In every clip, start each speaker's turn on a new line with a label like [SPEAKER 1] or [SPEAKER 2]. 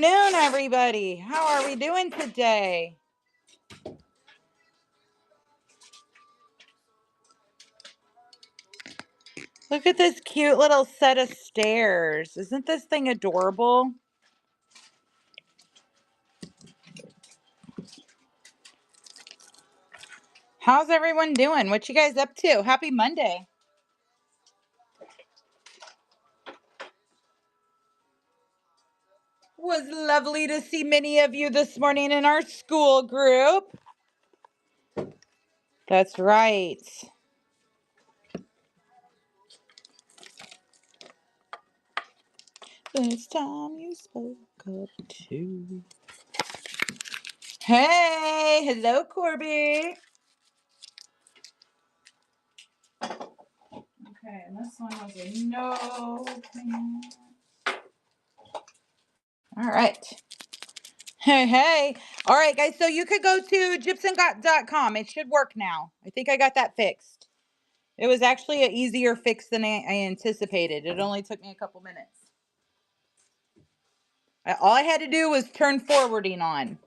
[SPEAKER 1] Afternoon, everybody. How are we doing today? Look at this cute little set of stairs. Isn't this thing adorable? How's everyone doing? What you guys up to? Happy Monday. Was lovely to see many of you this morning in our school group. That's right. It's time you spoke up to. Hey, hello, Corby. Okay, and this one has a no. All right. Hey. All right, guys. So you could go to gypsum.com. It should work now. I think I got that fixed. It was actually an easier fix than I anticipated. It only took me a couple minutes. All I had to do was turn forwarding on.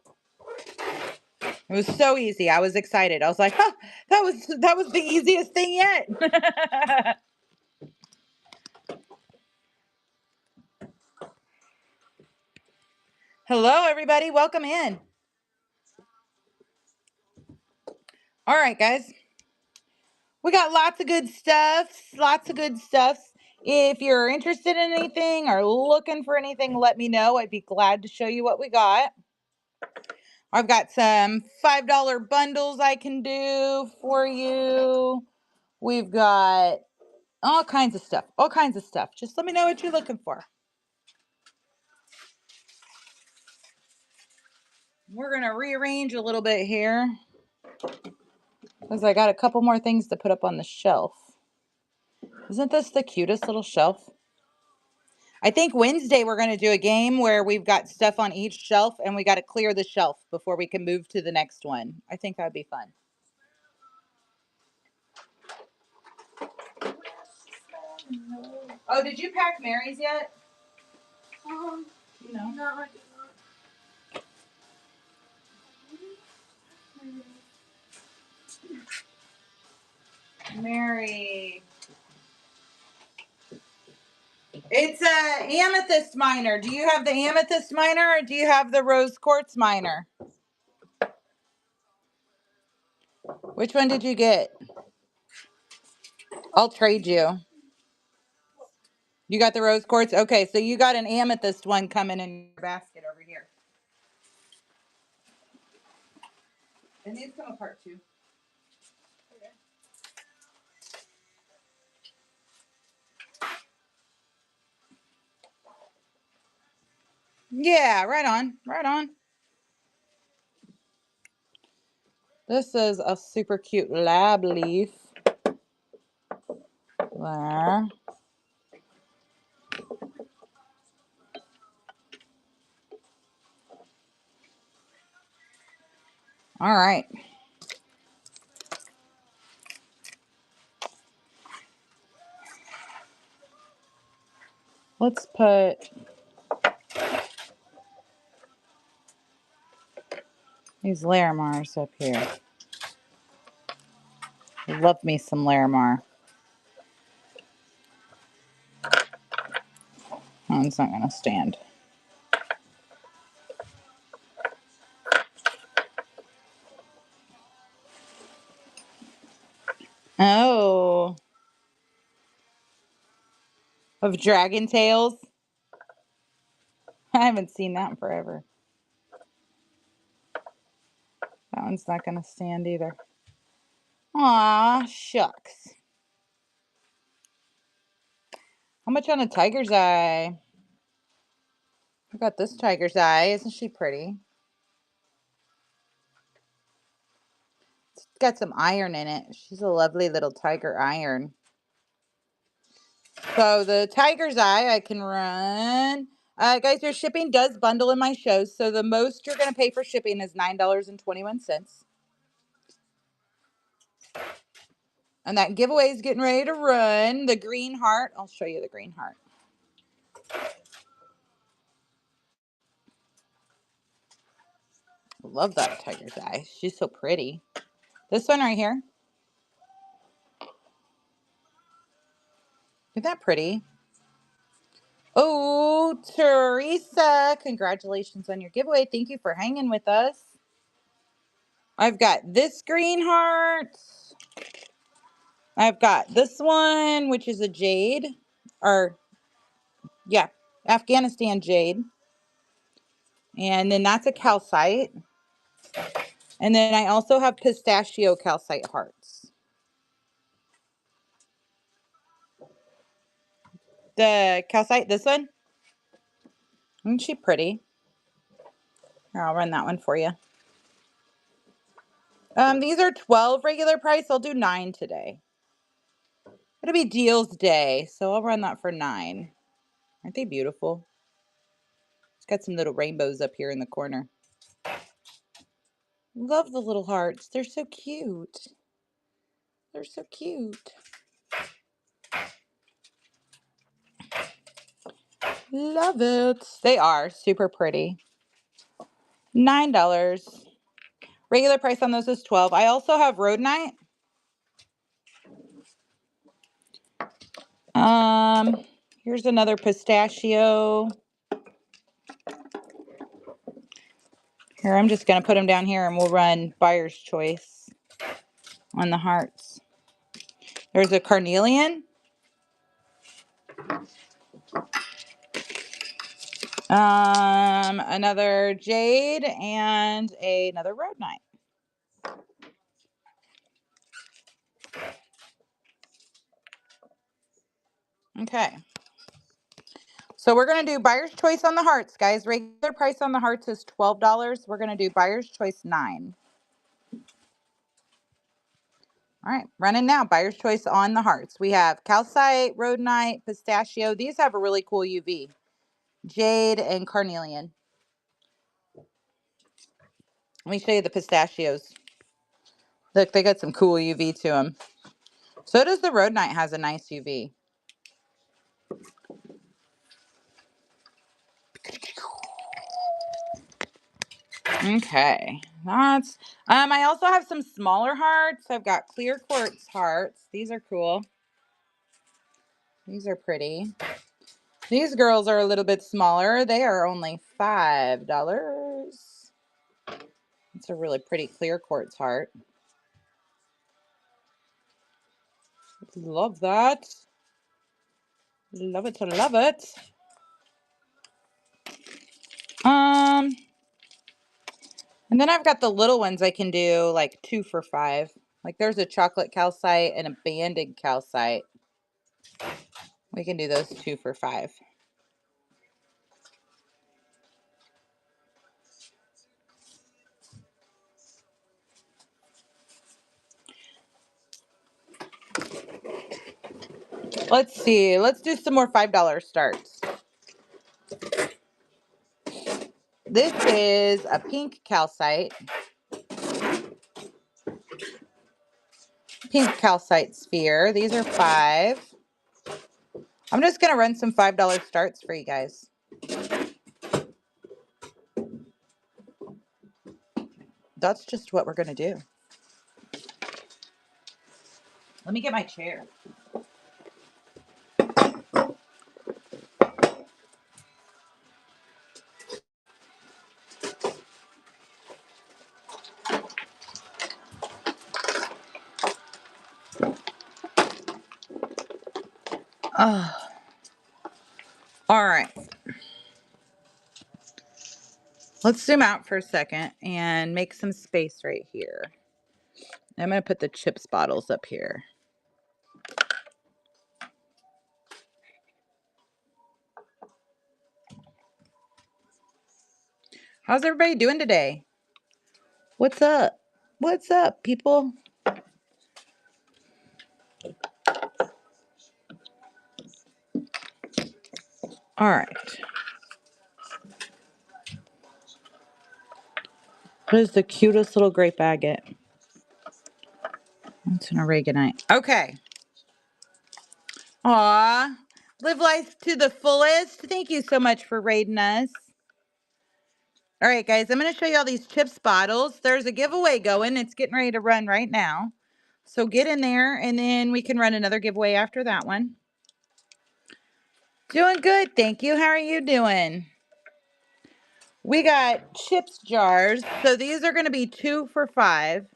[SPEAKER 1] It was so easy. I was excited. I was like, huh, that was the easiest thing yet. Hello, everybody. Welcome in. All right, guys. We got lots of good stuff. Lots of good stuff. If you're interested in anything or looking for anything, let me know. I'd be glad to show you what we got. I've got some $5 bundles I can do for you. We've got all kinds of stuff. All kinds of stuff. Just let me know what you're looking for. We're going to rearrange a little bit here because I got a couple more things to put up on the shelf. Isn't this the cutest little shelf? I think Wednesday we're going to do a game where we've got stuff on each shelf and we got to clear the shelf before we can move to the next one. I think that'd be fun. Oh, did you pack Mary's yet? No. No, I did not. Mary. It's a amethyst miner. Do you have the amethyst miner or do you have the rose quartz miner? Which one did you get? I'll trade you. You got the rose quartz? Okay, so you got an amethyst one coming in your basket over here. And these come apart too. Yeah, right on. Right on. This is a super cute lab leaf. There. All right. Let's put these Larimars up here. Love me some Larimar. Oh, it's not going to stand. Oh. Of Dragon Tails? I haven't seen that in forever. That one's not going to stand either. Aw, shucks. How much on a tiger's eye? I got this tiger's eye. Isn't she pretty? It's got some iron in it. She's a lovely little tiger iron. So the tiger's eye I can run. Guys, your shipping does bundle in my shows. So the most you're going to pay for shipping is $9.21. And that giveaway is getting ready to run. The green heart. I'll show you the green heart. Love that tiger's eye. She's so pretty. This one right here. Isn't that pretty? Oh, Teresa, congratulations on your giveaway. Thank you for hanging with us. I've got this green heart. I've got this one, which is a jade. Or, yeah, Afghanistan jade. And then that's a calcite. And then I also have pistachio calcite hearts. The calcite, this one. Isn't she pretty? Here, I'll run that one for you. These are 12 regular price. I'll do 9 today. It'll be deals day, so I'll run that for 9. Aren't they beautiful? It's got some little rainbows up here in the corner. Love the little hearts. They're so cute. They're so cute. Love it. They are super pretty. $9. Regular price on those is 12. I also have rhodonite. Here's another pistachio. Here, I'm just going to put them down here and we'll run buyer's choice on the hearts. There's a carnelian. Another jade and another rhodonite. Okay. So we're going to do buyer's choice on the hearts, guys. Regular price on the hearts is $12. We're going to do buyer's choice 9. All right, running now. Buyer's choice on the hearts. We have calcite, rhodonite, pistachio. These have a really cool UV. Jade and carnelian. Let me show you the pistachios. Look, they got some cool UV to them. So does the rhodonite, has a nice UV. Okay, that's I also have some smaller hearts. I've got clear quartz hearts. These are cool. These are pretty. These girls are a little bit smaller. They are only $5. It's a really pretty clear quartz heart. Love that. Love it to love it. And then I've got the little ones I can do like 2 for $5. Like there's a chocolate calcite and a banded calcite. We can do those 2 for $5. Let's see. Let's do some more $5 starts. This is a pink calcite. Pink calcite sphere. These are 5. I'm just going to run some $5 starts for you guys. That's just what we're going to do. Let me get my chair. Oh. All right. Let's zoom out for a second and make some space right here. I'm going to put the chips bottles up here. How's everybody doing today? What's up? What's up, people? All right. What is the cutest little grape agate? It's an aragonite. Okay. Aw. Live life to the fullest. Thank you so much for raiding us. All right, guys, I'm going to show you all these chips bottles. There's a giveaway going. It's getting ready to run right now. So get in there, and then we can run another giveaway after that one. Doing good, thank you. How are you doing? We got chips jars. So these are going to be 2 for $5.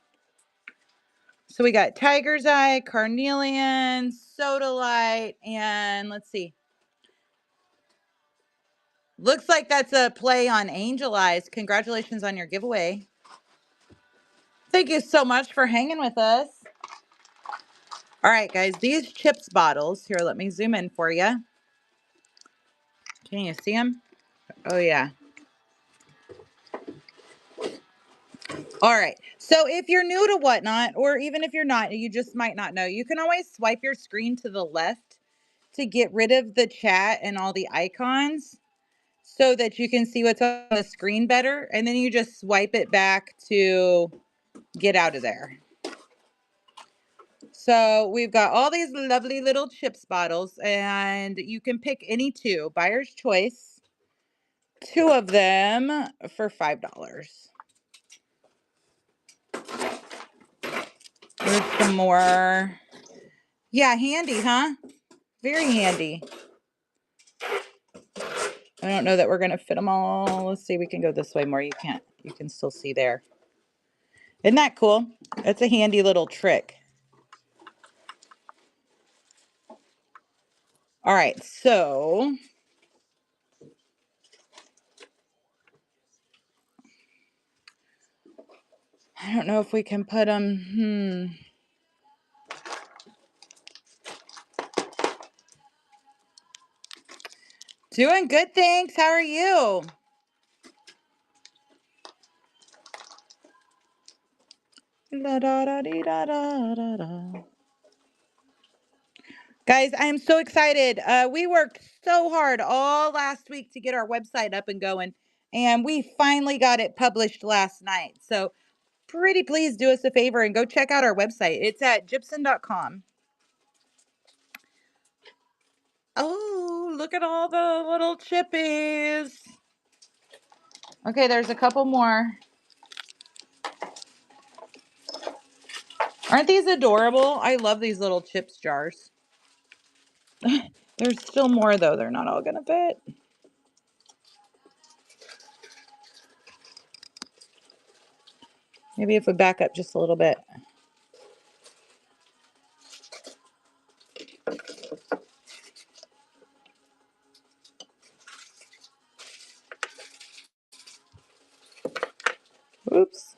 [SPEAKER 1] So we got Tiger's Eye, Carnelian, Soda Light, and let's see. Looks like that's a play on Angel Eyes. Congratulations on your giveaway. Thank you so much for hanging with us. All right, guys, these chips bottles, here, let me zoom in for you. Can you see them? Oh, yeah. All right, so if you're new to Whatnot, or even if you're not, you just might not know, you can always swipe your screen to the left to get rid of the chat and all the icons so that you can see what's on the screen better, and then you just swipe it back to get out of there. So we've got all these lovely little chips bottles, and you can pick any 2, buyer's choice, 2 of them for $5. There's some more. Yeah, handy, huh? Very handy. I don't know that we're going to fit them all. Let's see, we can go this way more. You can't. You can still see there. Isn't that cool? That's a handy little trick. All right, so I don't know if we can put them. Doing good, thanks. How are you? La, da, da, dee, da, da, da, da. Guys, I am so excited. We worked so hard all last week to get our website up and going, and we finally got it published last night. So pretty please do us a favor and go check out our website. It's at gypsum.com. Oh, look at all the little chippies. Okay, there's a couple more. Aren't these adorable? I love these little chips jars. There's still more, though. They're not all going to fit. Maybe if we back up just a little bit. Oops.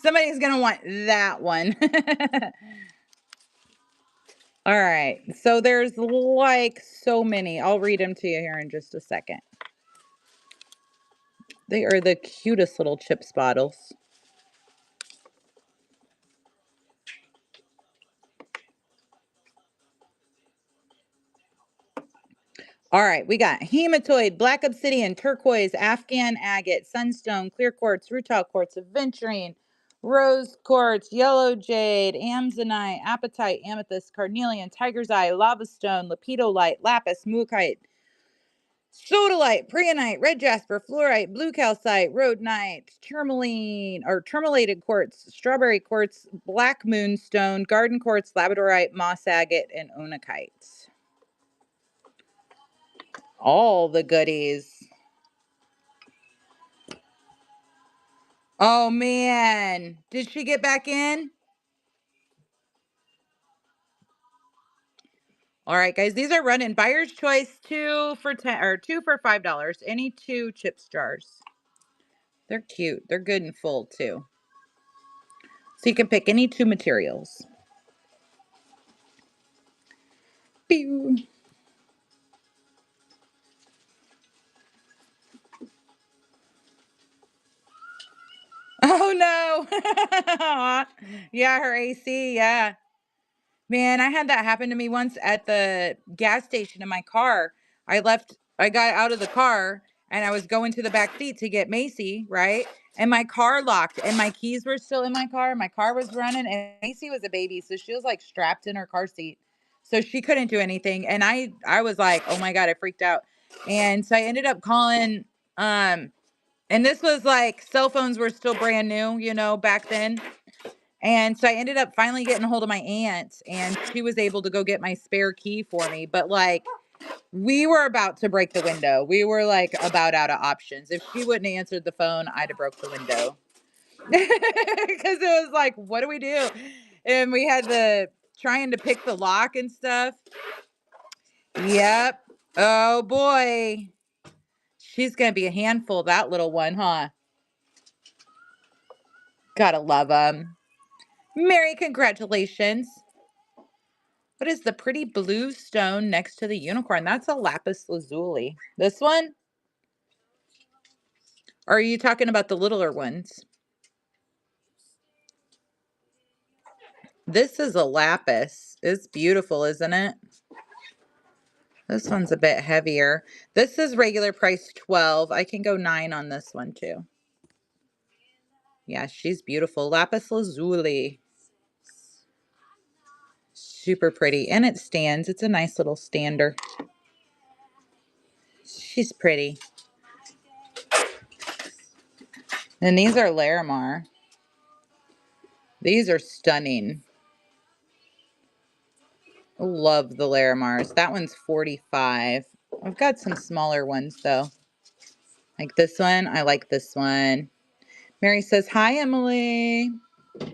[SPEAKER 1] Somebody's going to want that one. All right. So there's like so many. I'll read them to you here in just a second. They are the cutest little chips bottles. All right, we got hematoid, black obsidian, turquoise, Afghan agate, sunstone, clear quartz, rutile quartz, aventurine, rose quartz, yellow jade, amzonite, apatite, amethyst, carnelian, tiger's eye, lava stone, lepidolite, lapis, mookaite, sodalite, preonite, red jasper, fluorite, blue calcite, rhodonite, tourmaline or tourmalated quartz, strawberry quartz, black moonstone, garden quartz, labradorite, moss agate, and onakite. All the goodies. Oh man, did she get back in? All right, guys, these are running buyer's choice 2 for 10 or 2 for $5. Any 2 chips jars. They're cute. They're good and full too. So you can pick any 2 materials. Pew. Oh no. Yeah, her AC, yeah. Man, I had that happen to me once at the gas station in my car. I got out of the car and I was going to the back seat to get Macy, right? And my car locked and my keys were still in my car. My car was running and Macy was a baby, so she was like strapped in her car seat. So she couldn't do anything. And I was like, "Oh my God," I freaked out. And so I ended up calling and this was like cell phones were still brand new, you know, back then. And so I ended up finally getting a hold of my aunt and she was able to go get my spare key for me. But like we were about to break the window. We were like about out of options. If she wouldn't have answered the phone, I'd have broke the window. Because it was like, what do we do? And we had the trying to pick the lock and stuff. Yep. Oh boy. She's going to be a handful, that little one, huh? Gotta love them. Mary, congratulations. What is the pretty blue stone next to the unicorn? That's a lapis lazuli. This one? Or are you talking about the littler ones? This is a lapis. It's beautiful, isn't it? This one's a bit heavier. This is regular price 12. I can go 9 on this one too. Yeah, she's beautiful. Lapis lazuli. Super pretty. And it stands. It's a nice little stander. She's pretty. And these are Larimar. These are stunning. Love the Larimars. That one's 45. I've got some smaller ones though. Like this one. I like this one. Mary says, "Hi, Emily." Hello,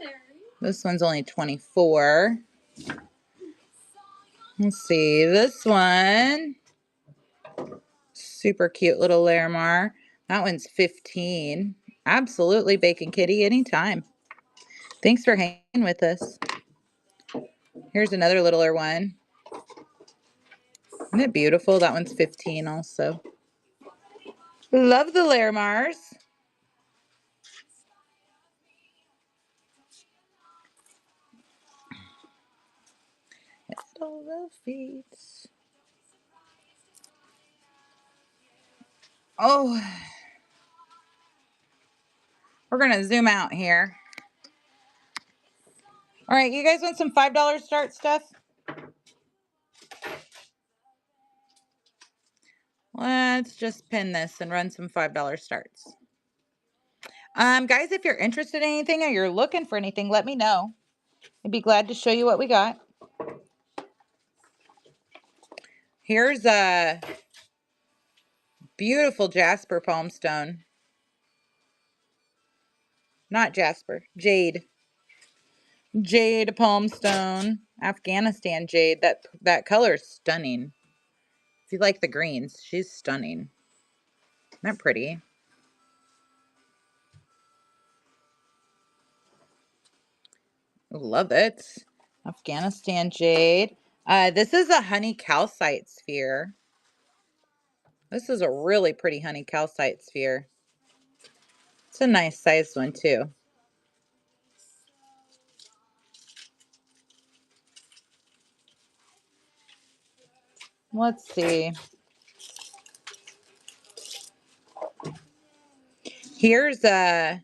[SPEAKER 1] Mary. This one's only 24. Let's see. This one. Super cute little Larimar. That one's 15. Absolutely, Bacon Kitty, anytime. Thanks for hanging with us. Here's another littler one. Isn't it beautiful? That one's 15 also. Love the Larimars. All the feet. Oh, we're going to zoom out here. All right, you guys want some $5 start stuff? Let's just pin this and run some $5 starts. Guys, if you're interested in anything or you're looking for anything, let me know. I'd be glad to show you what we got. Here's a beautiful Jasper palm stone. Not Jasper, jade. Jade palm stone. Afghanistan jade. That color is stunning. If you like the greens, she's stunning. Isn't that pretty? Love it. Afghanistan jade. This is a honey calcite sphere. This is a really pretty honey calcite sphere. It's a nice sized one too. Let's see. Here's a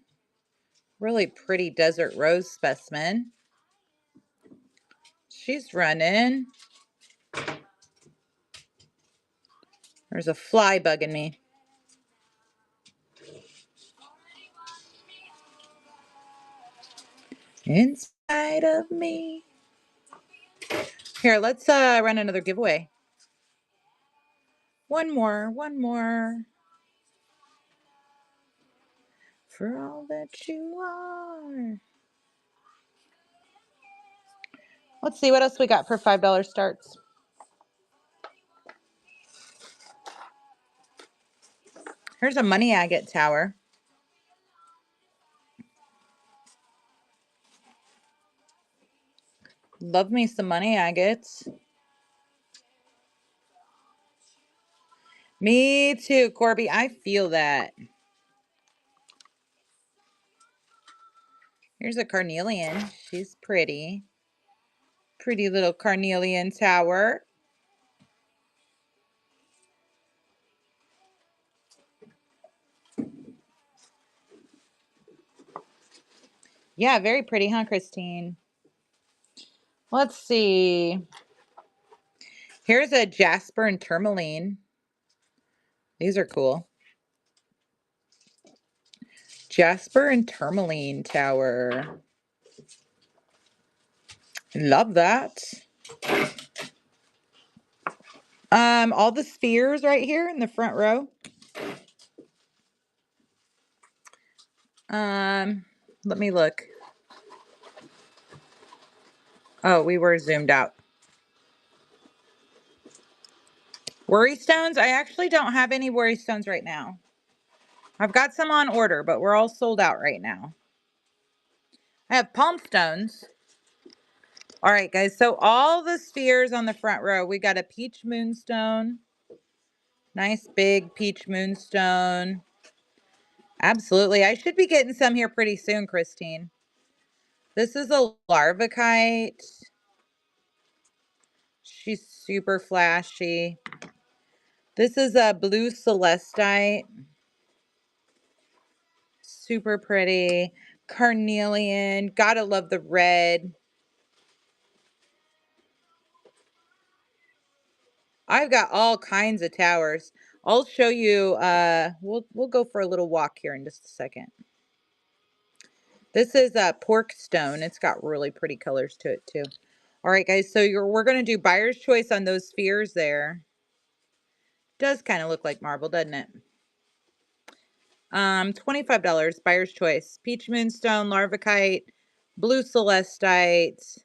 [SPEAKER 1] really pretty desert rose specimen. She's running. There's a fly bugging me. Inside of me. Here, let's run another giveaway. One more. For all that you are. Let's see what else we got for $5 starts. Here's a money agate tower. Love me some money agates. Me too, Corby. I feel that. Here's a carnelian. She's pretty. Pretty little carnelian tower. Yeah, very pretty, huh, Christine? Let's see. Here's a jasper and tourmaline. These are cool. Jasper and tourmaline tower. Love that. All the spheres right here in the front row. Let me look. Oh, we were zoomed out. Worry stones? I actually don't have any worry stones right now. I've got some on order, but we're all sold out right now. I have palm stones. All right, guys. So all the spheres on the front row, we got a peach moonstone. Nice big peach moonstone. Absolutely. I should be getting some here pretty soon, Christine. This is a larvacite. She's super flashy. This is a blue celestite. Super pretty. Carnelian. Gotta love the red. I've got all kinds of towers. I'll show you. We'll go for a little walk here in just a second. This is a pork stone. It's got really pretty colors to it too. All right, guys. So we're gonna do buyer's choice on those spheres there. Does kind of look like marble, doesn't it? $25, buyer's choice. Peach moonstone, larvacite, blue celestite,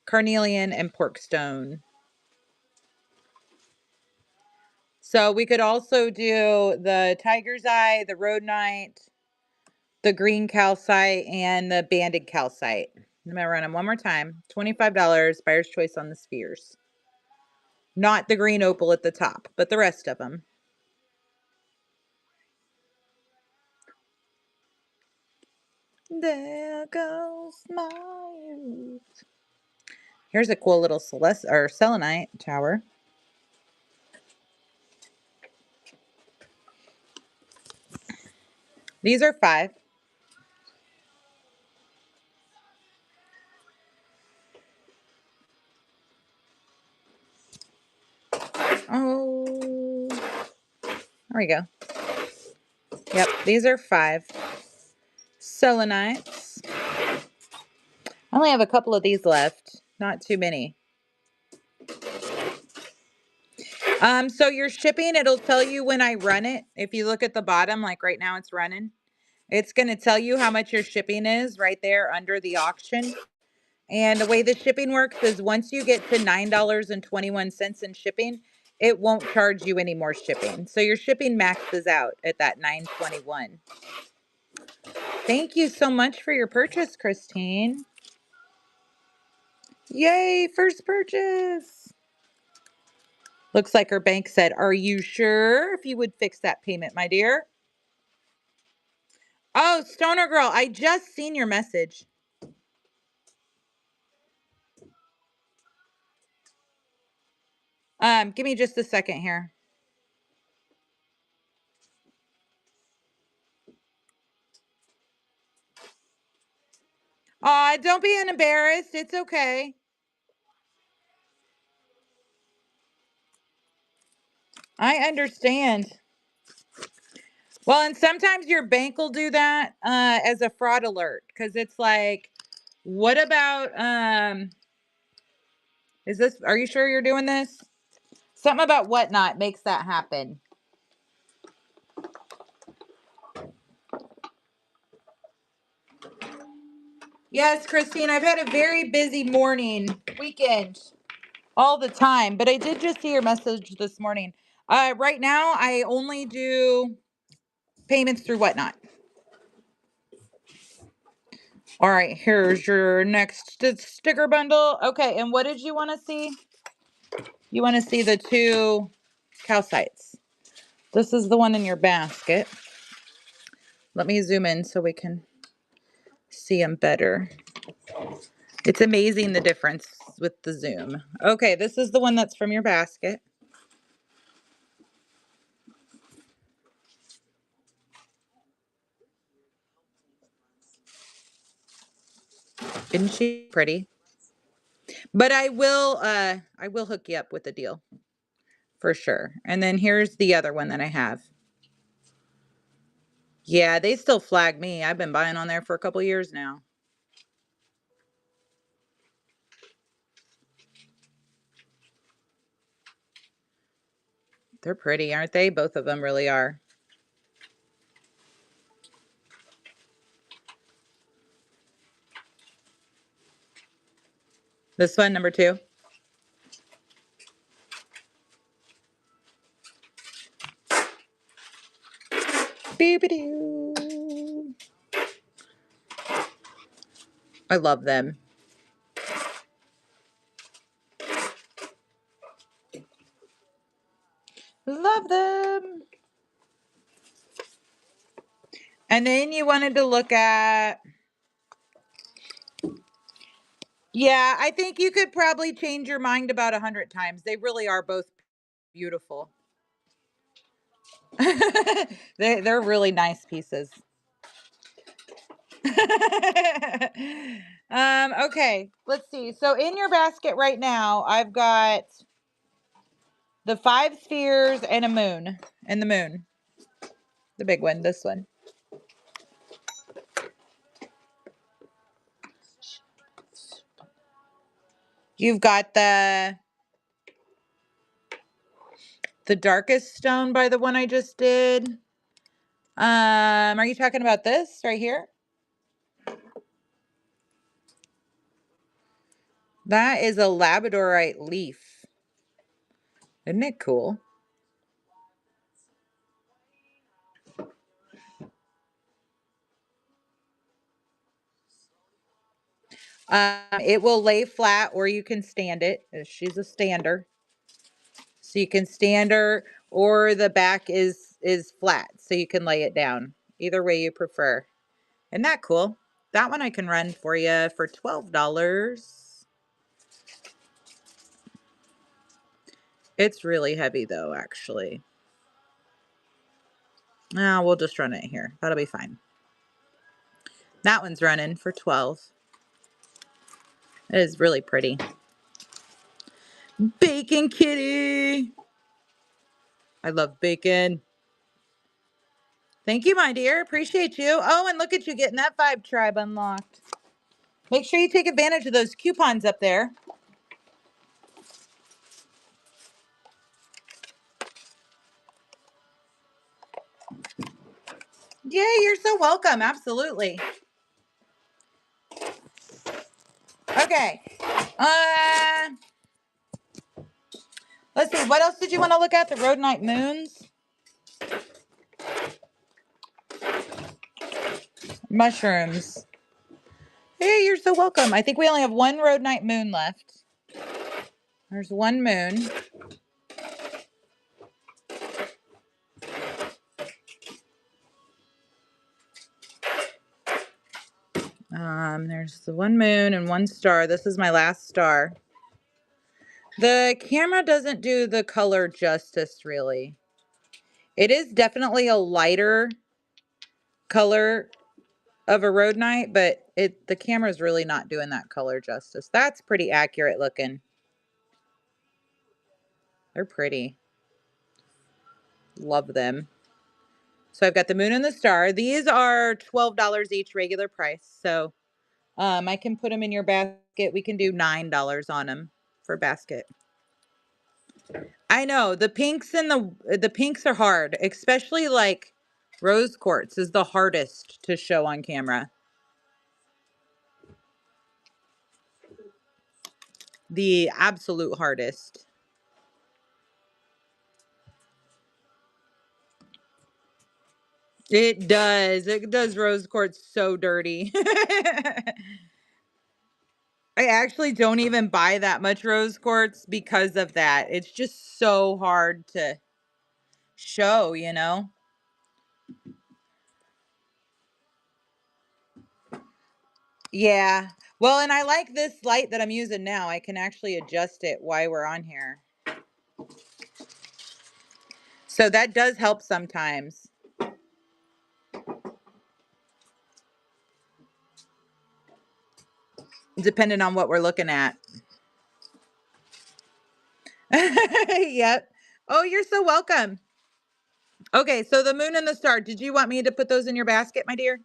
[SPEAKER 1] carnelian, and pork stone. So we could also do the tiger's eye, the rhodonite, the green calcite, and the banded calcite. I'm gonna run them one more time. $25, buyer's choice on the spheres. Not the green opal at the top, but the rest of them. There goes my youth. Here's a cool little selenite tower. These are 5. Oh, there we go. Yep, these are 5 selenites. I only have a couple of these left, not too many. So your shipping, it'll tell you when I run it. If you look at the bottom, like right now it's running, it's going to tell you how much your shipping is right there under the auction. And the way the shipping works is once you get to $9.21 in shipping, it won't charge you any more shipping. So your shipping maxes out at that $9.21. Thank you so much for your purchase, Christine. Yay, first purchase. Looks like her bank said, "Are you sure if you would fix that payment, my dear?" Oh, Stoner Girl, I just seen your message. Give me just a second here. Don't be embarrassed. It's okay. I understand. Well, and sometimes your bank will do that as a fraud alert because it's like, what about are you sure you're doing this? Something about Whatnot makes that happen. Yes, Christine, I've had a very busy weekend, all the time, but I did just see your message this morning. Right now, I only do payments through Whatnot. All right, here's your next sticker bundle. Okay, and what did you want to see? You want to see the 2 calcites. This is the one in your basket. Let me zoom in so we can see them better. It's amazing the difference with the zoom. Okay, this is the one that's from your basket. Isn't she pretty? But I will hook you up with a deal for sure. And then here's the other one that I have. Yeah, they still flag me. I've been buying on there for a couple years now. They're pretty, aren't they? Both of them really are. This one, number 2. Beep-a-doo. I love them. Love them. And then you wanted to look at, yeah, I think you could probably change your mind about 100 times. They really are both beautiful. They're really nice pieces. Okay, let's see. So in your basket right now, I've got the 5 spheres and a moon. And the moon. The big one, this one. You've got the darkest stone by the one I just did. Are you talking about this right here? That is a labradorite leaf. Isn't it cool? It will lay flat or you can stand it. She's a stander. So you can stand her or the back is flat so you can lay it down. Either way you prefer. Isn't that cool? That one I can run for you for $12. It's really heavy though, actually. No, we'll just run it here. That'll be fine. That one's running for 12. It is really pretty. Bacon kitty. I love bacon. Thank you, my dear. Appreciate you. Oh, and look at you getting that Vibe Tribe unlocked. Make sure you take advantage of those coupons up there. Yeah, you're so welcome. Absolutely. Okay. Let's see. What else did you want to look at? The Rhodonite moons? Mushrooms. Hey, you're so welcome. I think we only have one Rhodonite moon left. There's one moon. There's the one moon and one star. This is my last star. The camera doesn't do the color justice, really. It is definitely a lighter color of a Rhodonite, but the camera's really not doing that color justice. That's pretty accurate looking. They're pretty. Love them. So I've got the moon and the star. These are $12 each, regular price. So I can put them in your basket. We can do $9 on them for basket. I know the pinks and the pinks are hard, especially like rose quartz is the hardest to show on camera. The absolute hardest. It does. It does rose quartz so dirty. I actually don't even buy that much rose quartz because of that. It's just so hard to show, you know? Yeah. Well, and I like this light that I'm using now. I can actually adjust it while we're on here. So that does help sometimes. depending on what we're looking at. Yep. Oh, you're so welcome. Okay, so the moon and the star. Did you want me to put those in your basket, my dear?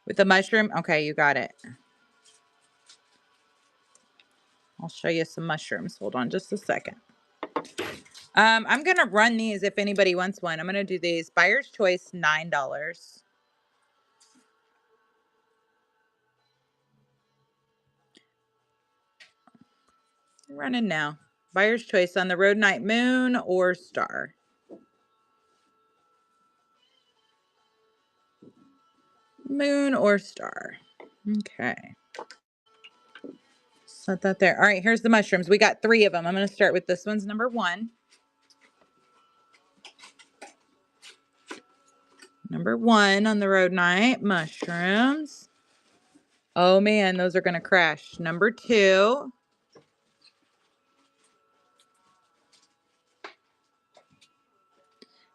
[SPEAKER 1] With the mushroom? Okay, you got it. I'll show you some mushrooms. Hold on just a second. I'm gonna run these if anybody wants one. I'm gonna do these. Buyer's choice, $9. Running now. Buyer's choice on the Rhodonite moon or star. Moon or star. Okay. Set that there. All right, here's the mushrooms. We got 3 of them. I'm going to start with this one's number 1. Number 1 on the Rhodonite mushrooms. Oh man, those are going to crash. Number 2.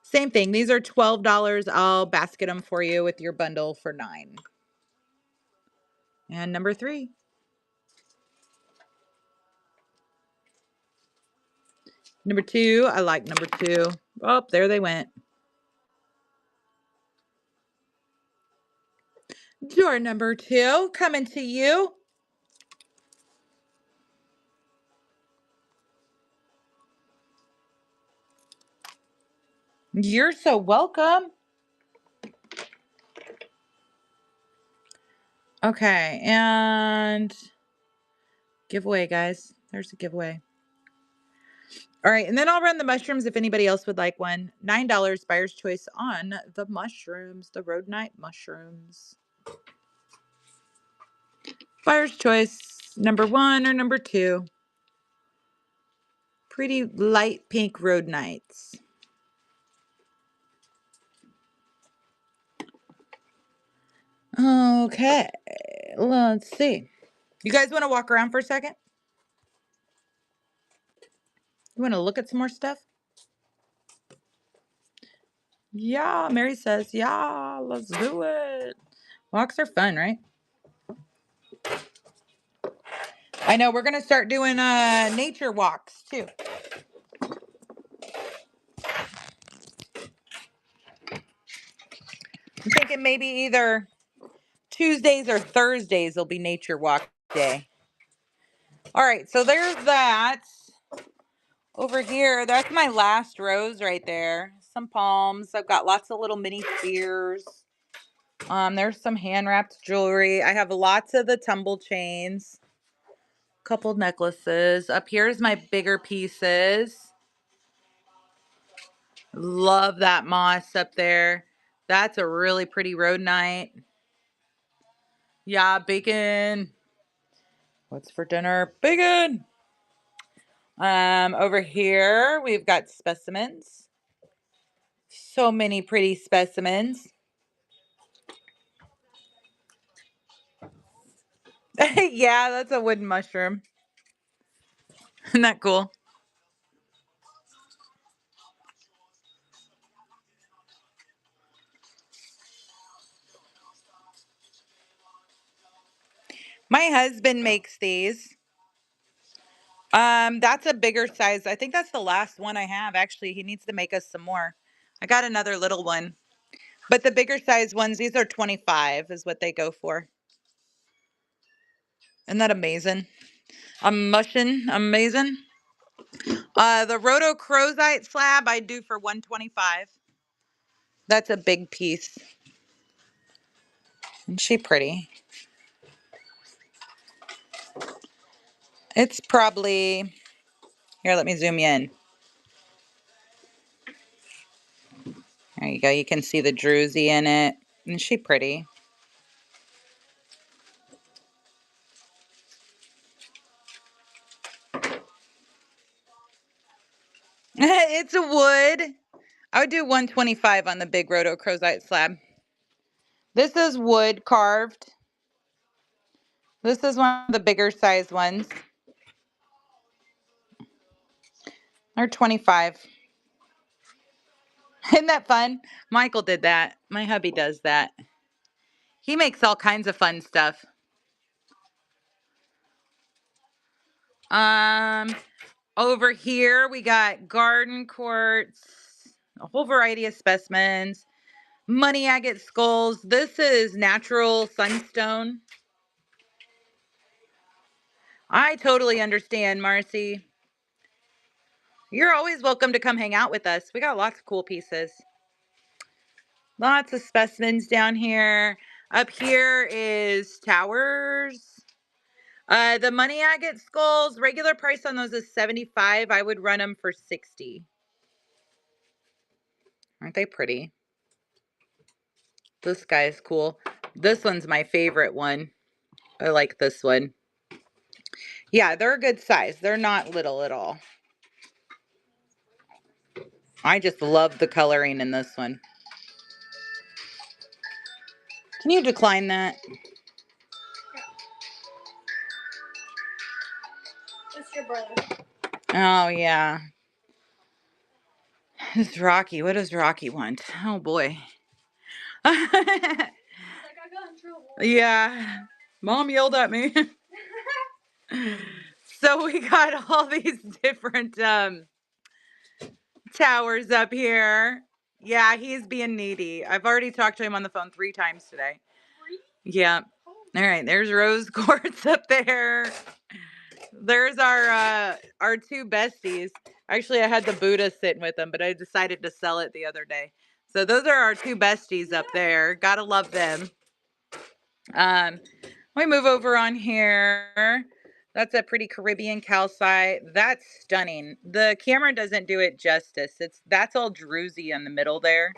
[SPEAKER 1] Same thing. These are $12. I'll basket them for you with your bundle for $9. And number 3. Number 2. I like number 2. Oh, there they went. Door number 2 coming to you. You're so welcome. Okay, and giveaway, guys. There's a giveaway. All right, and then I'll run the mushrooms if anybody else would like one. $9 buyer's choice on the mushrooms, the Rhodonite mushrooms. Buyer's choice, number 1 or number 2. Pretty light pink Rhodonites. Okay, let's see. You guys want to walk around for a second? You want to look at some more stuff? Yeah, Mary says, yeah, let's do it. Walks are fun, right? I know, we're going to start doing nature walks too. I'm thinking maybe either Tuesdays or Thursdays will be nature walk day. All right, so there's that. Over here, that's my last rose right there. Some palms. I've got lots of little mini spears. There's some hand-wrapped jewelry. I have lots of the tumble chains. Couple necklaces. Up here's my bigger pieces. Love that moss up there. That's a really pretty rhodonite. Yeah, bacon. What's for dinner? Bacon. Over here we've got specimens. So many pretty specimens. Yeah, that's a wooden mushroom. Isn't that cool? My husband makes these. That's a bigger size. I think that's the last one I have. Actually, he needs to make us some more. I got another little one. But the bigger size ones, these are 25 is what they go for. Isn't that amazing? I'm mushing, amazing. The rhodochrosite slab I do for 125. That's a big piece. Isn't she pretty? It's probably, here, let me zoom you in. There you go. You can see the druzy in it. Isn't she pretty? It's a wood. I would do 125 on the big rhodochrosite slab. This is wood carved. This is one of the bigger size ones. They're 25. Isn't that fun? Michael did that. My hubby does that. He makes all kinds of fun stuff. Over here we got garden quartz, a whole variety of specimens, money agate skulls. This is natural sunstone. I totally understand, Marcy. You're always welcome to come hang out with us. We got lots of cool pieces. Lots of specimens down here. Up here is towers. The money agate skulls, regular price on those is $75. I would run them for $60. Aren't they pretty? This guy is cool. This one's my favorite one. I like this one. Yeah, they're a good size. They're not little at all. I just love the coloring in this one. Can you decline that?
[SPEAKER 2] It's your brother.
[SPEAKER 1] Oh, yeah. It's Rocky. What does Rocky want? Oh, boy.
[SPEAKER 2] Like, I got in trouble.
[SPEAKER 1] Yeah. Mom yelled at me. So we got all these different towers up here. Yeah, he's being needy. I've already talked to him on the phone 3 times today.
[SPEAKER 2] 3?
[SPEAKER 1] Yeah. All right, there's rose quartz up there. There's our 2 besties. Actually, I had the Buddha sitting with them, but I decided to sell it the other day. So those are our 2 besties up there. Gotta love them. We move over on here. That's a pretty Caribbean calcite. That's stunning. The camera doesn't do it justice. That's all druzy in the middle there.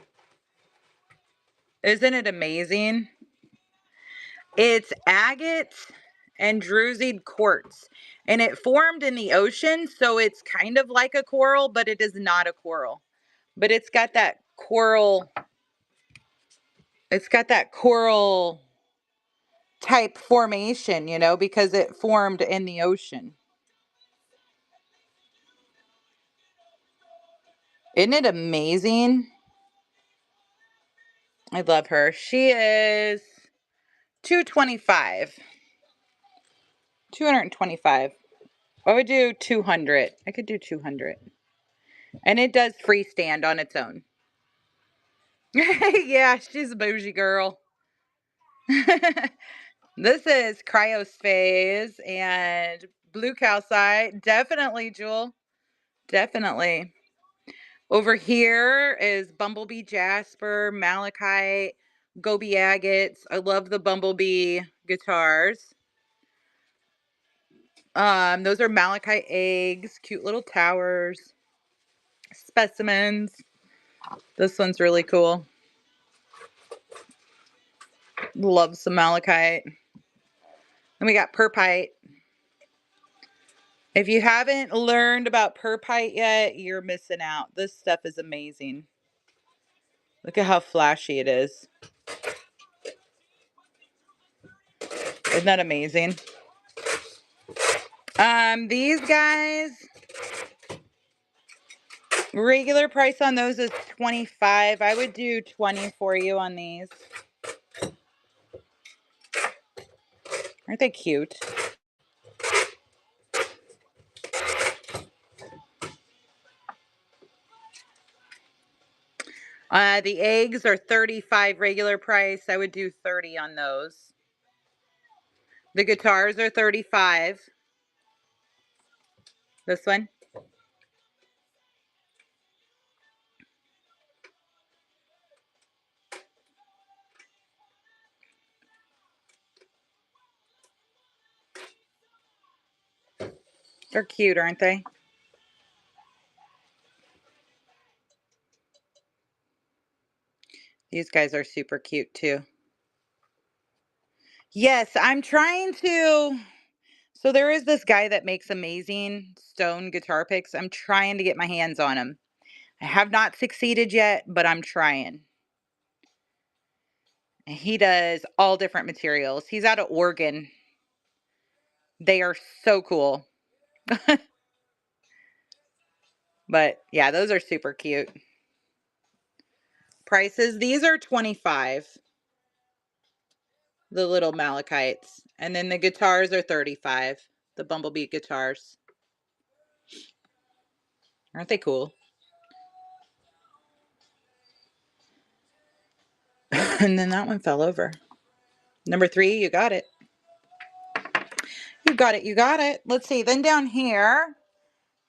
[SPEAKER 1] Isn't it amazing? It's agate and drusied quartz, and it formed in the ocean, so it's kind of like a coral, but it is not a coral. But it's got that coral. It's got that coral type formation, you know, because it formed in the ocean. Isn't it amazing? I love her. She is 225. 225. I would do 200. I could do 200. And it does freestand on its own. Yeah, she's a bougie girl. This is Cryosphaze and blue calcite. Definitely, Jewel. Definitely. Over here is Bumblebee Jasper, Malachite, Gobi Agates. I love the Bumblebee guitars. Those are Malachite eggs, cute little towers, specimens. This one's really cool. Love some Malachite. And we got Perpite. If you haven't learned about Perpite yet, you're missing out. This stuff is amazing. Look at how flashy it is. Isn't that amazing? These guys, regular price on those is $25. I would do $20 for you on these. Aren't they cute? The eggs are $35 regular price. I would do $30 on those. The guitars are $35. This one. They're cute, aren't they? These guys are super cute too. Yes, I'm trying to. So there is this guy that makes amazing stone guitar picks. I'm trying to get my hands on him. I have not succeeded yet, but I'm trying. And he does all different materials. He's out of Oregon. They are so cool. But yeah, those are super cute. Prices, these are $25. The little Malachites. And then the guitars are $35. The Bumblebee guitars. Aren't they cool? And then that one fell over. Number 3, you got it. You got it, you got it. Let's see. Then down here,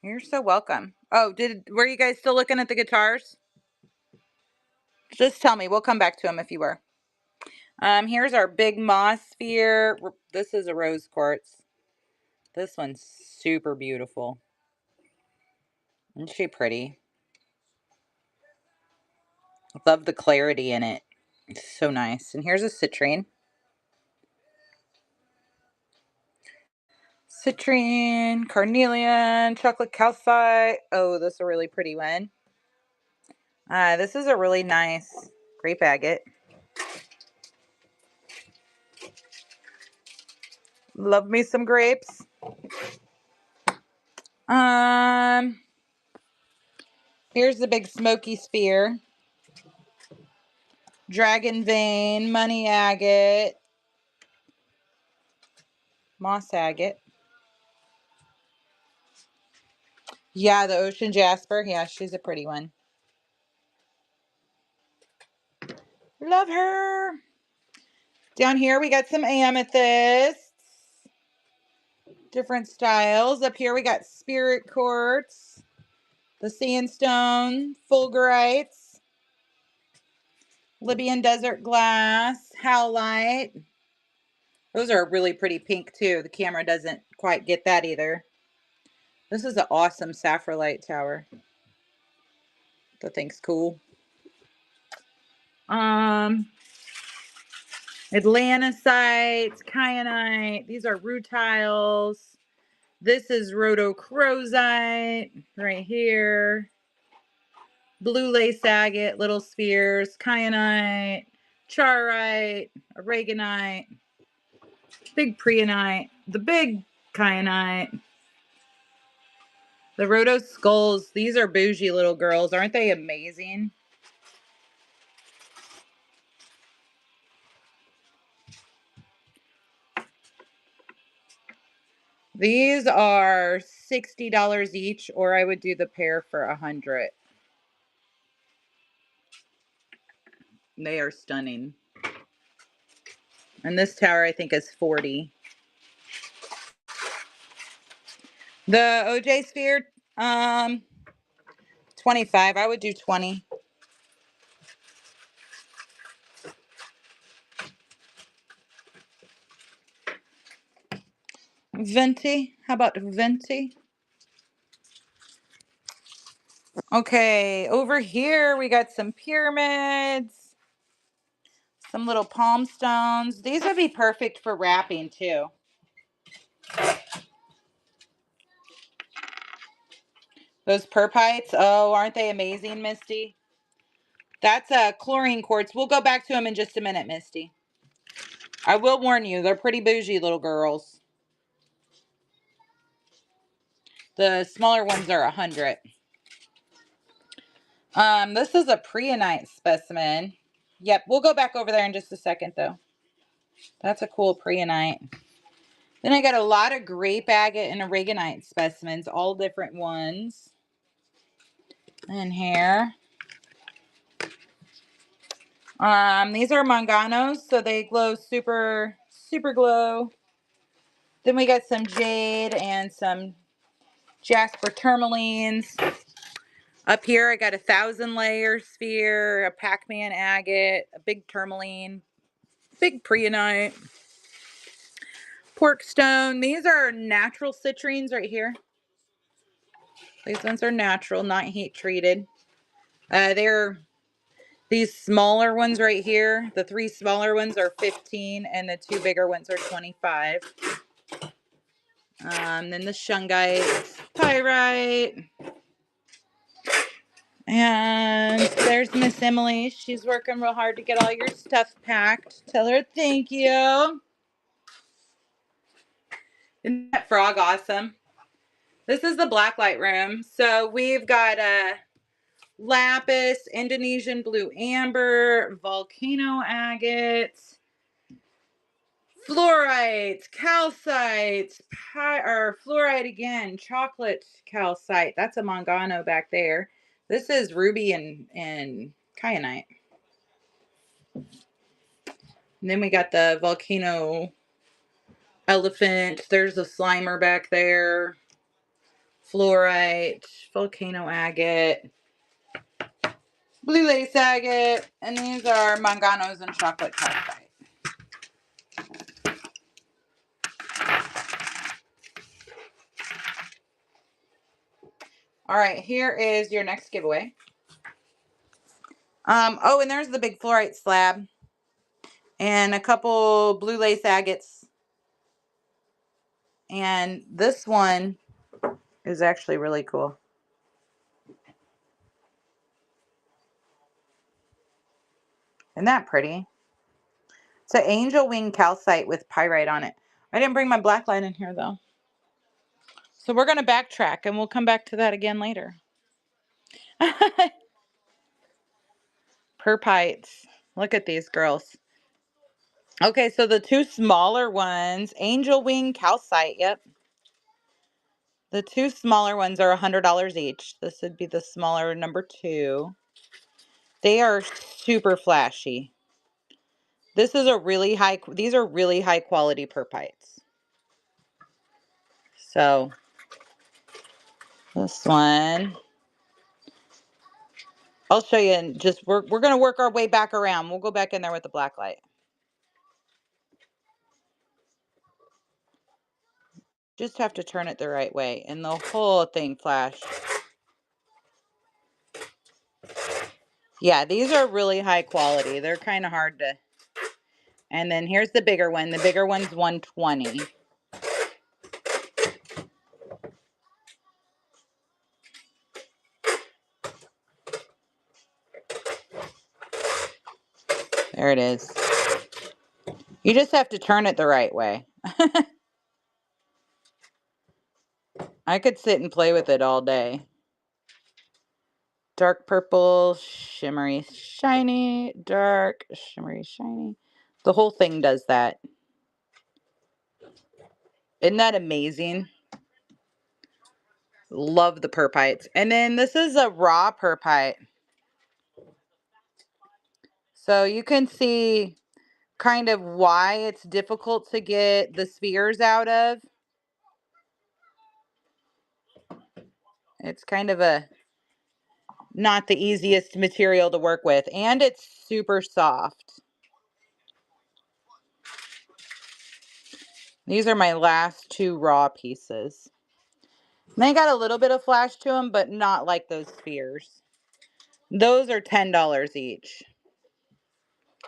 [SPEAKER 1] you're so welcome. Oh, were you guys still looking at the guitars? Just tell me. We'll come back to them if you were. Here's our big moss sphere. This is a rose quartz. This one's super beautiful. Isn't she pretty? Love the clarity in it. It's so nice. And here's a citrine. Citrine, carnelian, chocolate calcite. Oh, this is a really pretty one. This is a really nice grape agate. Love me some grapes. Here's the big smoky sphere. Dragon vein, money agate, moss agate. Yeah, the ocean jasper. Yeah, she's a pretty one. Love her. Down here we got some amethysts. Different styles. Up here we got spirit quartz, the sandstone, fulgurites, Libyan desert glass, howlite. Those are really pretty pink too. The camera doesn't quite get that either. This is an awesome saffrolite tower. The thing's cool. Atlanticite, kyanite. These are rutiles. This is rhodochrosite right here. Blue lace agate, little spheres, kyanite, charoite, aragonite, big preonite, the big kyanite, the rhodo skulls. These are bougie little girls. Aren't they amazing? These are $60 each, or I would do the pair for $100. They are stunning. And this tower I think is $40. The OJ sphere, 25. I would do 20. Venti. How about Venti? Okay, over here we got some pyramids, some little palm stones. These would be perfect for wrapping too. Those perpites, oh, aren't they amazing, Misty? That's a chlorine quartz. We'll go back to them in just a minute, Misty. I will warn you, they're pretty bougie little girls. The smaller ones are $100. This is a preonite specimen. Yep, we'll go back over there in just a second though. That's a cool preonite. Then I got a lot of grape agate and aragonite specimens, all different ones. In here. These are manganos, so they glow super glow. Then we got some jade and some jasper tourmalines. Up here I got a 1,000-layer sphere, a Pac-Man agate, a big tourmaline, big preonite, pork stone. These are natural citrines right here. These ones are natural, not heat treated. They're these smaller ones right here. The 3 smaller ones are 15 and the 2 bigger ones are 25. Then the shungite, pyrite. And there's Miss Emily. She's working real hard to get all your stuff packed. Tell her thank you. Isn't that frog awesome? This is the blacklight room. So we've got a lapis, Indonesian blue amber, volcano agate, fluorite, calcite, or fluorite again, chocolate calcite. That's a Mangano back there. This is ruby and kyanite. And then we got the volcano elephant. There's a slimer back there. Fluorite, volcano agate, blue lace agate, and these are Manganos and chocolate calcite. All right, here is your next giveaway. Oh, and there's the big fluorite slab and a couple blue lace agates. And this one is actually really cool. Isn't that pretty? It's an angel wing calcite with pyrite on it. I didn't bring my black light in here though. So we're going to backtrack and we'll come back to that again later. Perpites. Look at these girls. Okay, so the two smaller ones, angel wing calcite, yep. The two smaller ones are $100 each. This would be the smaller number 2. They are super flashy. This is a really high, these are really high quality perpites. So this one, I'll show you in just, we're going to work our way back around. We'll go back in there with the black light. Just have to turn it the right way and the whole thing flashed. Yeah, these are really high quality. They're kind of hard to. And then here's the bigger one. The bigger one's $120. There it is. You just have to turn it the right way. I could sit and play with it all day. Dark purple, shimmery, shiny, dark, shimmery, shiny. The whole thing does that. Isn't that amazing? Love the perpites. And then this is a raw perpite. So you can see kind of why it's difficult to get the spheres out of. It's kind of a not the easiest material to work with, and it's super soft. These are my last 2 raw pieces. They got a little bit of flash to them, but not like those spheres. Those are $10 each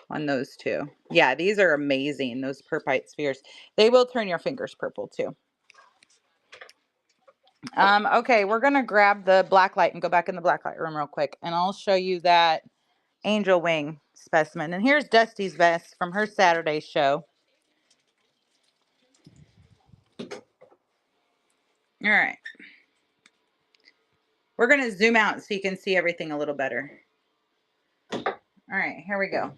[SPEAKER 1] on those 2. Yeah, these are amazing, those perpite spheres. They will turn your fingers purple too. Okay, we're going to grab the black light and go back in the black light room real quick, and I'll show you that angel wing specimen. And here's Dusty's vest from her Saturday show. All right. We're going to zoom out so you can see everything a little better. All right, here we go.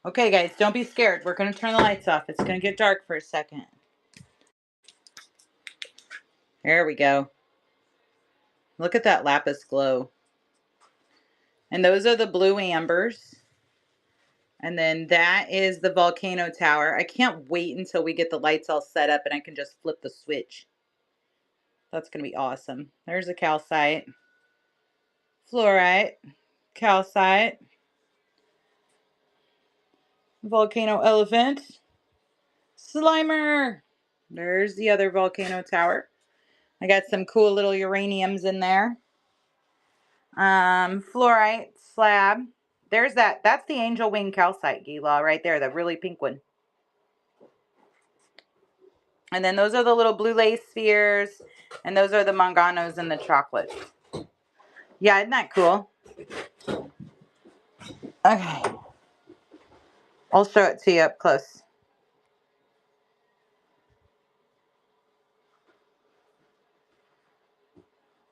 [SPEAKER 1] Okay, guys, don't be scared. We're going to turn the lights off. It's going to get dark for a second. There we go. Look at that lapis glow. And those are the blue ambers. And then that is the volcano tower. I can't wait until we get the lights all set up and I can just flip the switch. That's going to be awesome. There's a calcite. Fluorite. Calcite. Volcano elephant. Slimer. There's the other volcano tower. I got some cool little uraniums in there. Fluorite slab. There's that. That's the angel wing calcite, Gila, right there. The really pink one. And then those are the little blue lace spheres. And those are the Manganos and the chocolate. Yeah, isn't that cool? Okay. I'll show it to you up close.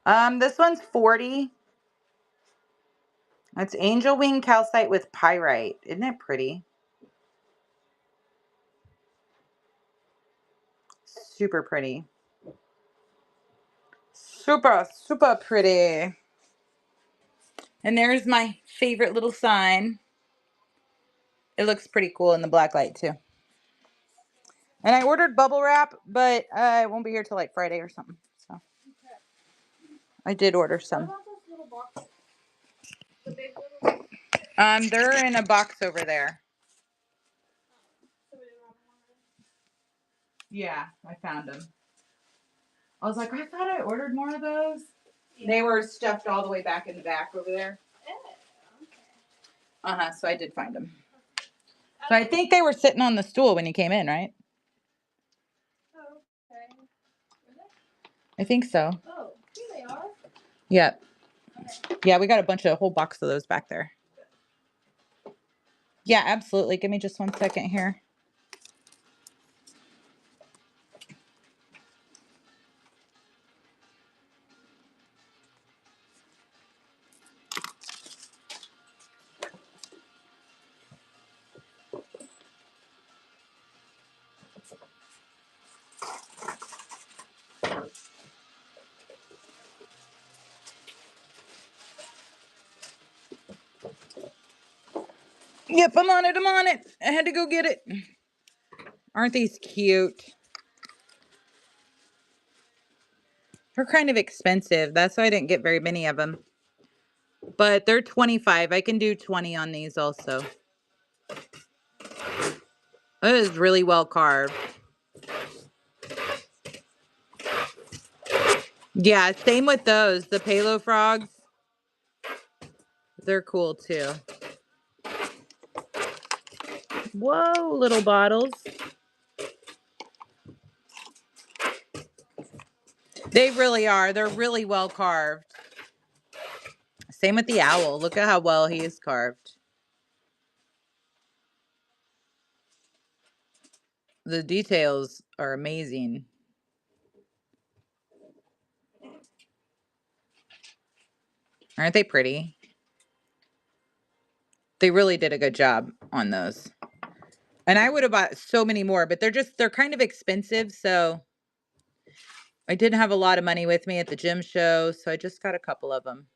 [SPEAKER 1] This one's 40. It's angel wing calcite with pyrite. Isn't it pretty? Super pretty. Super, super pretty. And there's my favorite little sign. It looks pretty cool in the black light too. And I ordered bubble wrap, but it won't be here till like Friday or something. So I did order some. They're in a box over there. Yeah, I found them. I was like, I thought I ordered more of those. Yeah. They were stuffed all the way back in the back over there. Uh-huh, so I did find them. So I think they were sitting on the stool when you came in, right?
[SPEAKER 2] Oh, okay.
[SPEAKER 1] I think so.
[SPEAKER 2] Oh, here they are.
[SPEAKER 1] Yep.
[SPEAKER 2] Okay.
[SPEAKER 1] Yeah, we got a whole box of those back there. Yeah, absolutely. Give me just 1 second here. Yep, I'm on it. I'm on it. I had to go get it. Aren't these cute? They're kind of expensive. That's why I didn't get very many of them. But they're 25. I can do 20 on these also. It is really well carved. Yeah, same with those. The Palo frogs. They're cool too. Whoa, little bottles. They really are. They're really well carved. Same with the owl. Look at how well he is carved. The details are amazing. Aren't they pretty? They really did a good job on those. And I would have bought so many more, but they're kind of expensive. So I didn't have a lot of money with me at the gym show. So I just got a couple of them.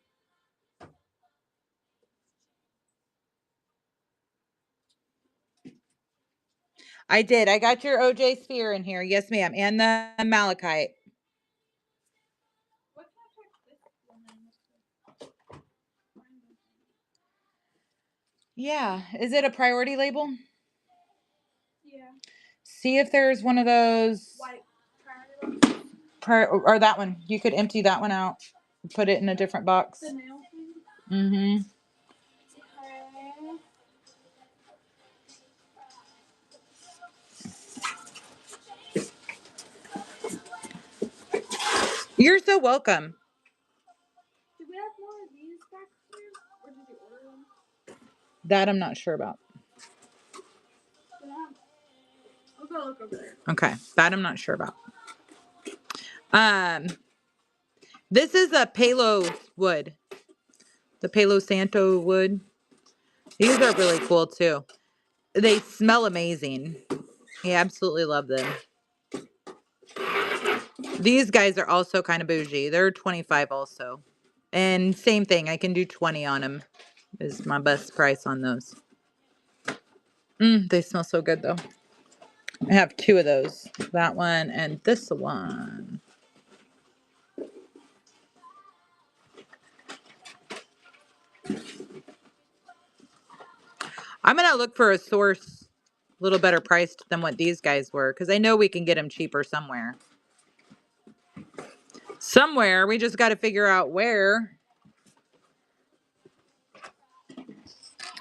[SPEAKER 1] I did. I got your OJ sphere in here. Yes, ma'am. And the malachite. Yeah. Is it a priority label?
[SPEAKER 2] Yeah.
[SPEAKER 1] See if there's one of those.
[SPEAKER 2] White
[SPEAKER 1] Or that one. You could empty that one out. Put it in a different box.
[SPEAKER 2] The nail thing?
[SPEAKER 1] Mm-hmm.
[SPEAKER 2] Okay.
[SPEAKER 1] You're so welcome.
[SPEAKER 2] Do we have more of these back here? Or did you order them?
[SPEAKER 1] That I'm not sure about.
[SPEAKER 2] I'll go look over there.
[SPEAKER 1] Okay. That I'm not sure about. This is a Palo wood. The Palo Santo wood. These are really cool too. They smell amazing. I absolutely love them. These guys are also kind of bougie. They're 25 also. And same thing. I can do 20 on them. Is my best price on those. They smell so good though. I have two of those. That one and this one. I'm going to look for a source a little better priced than what these guys were. Because I know we can get them cheaper somewhere. Somewhere. We just got to figure out where.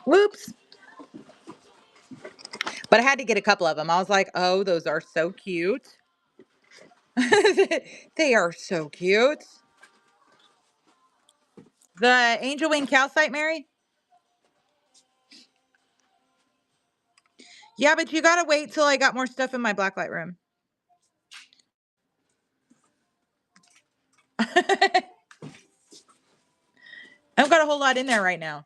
[SPEAKER 1] Whoops. But I had to get a couple of them. I was like, oh, those are so cute. They are so cute. The angel wing calcite, Mary? Yeah, but you got to wait till I got more stuff in my blacklight room. I've got a whole lot in there right now.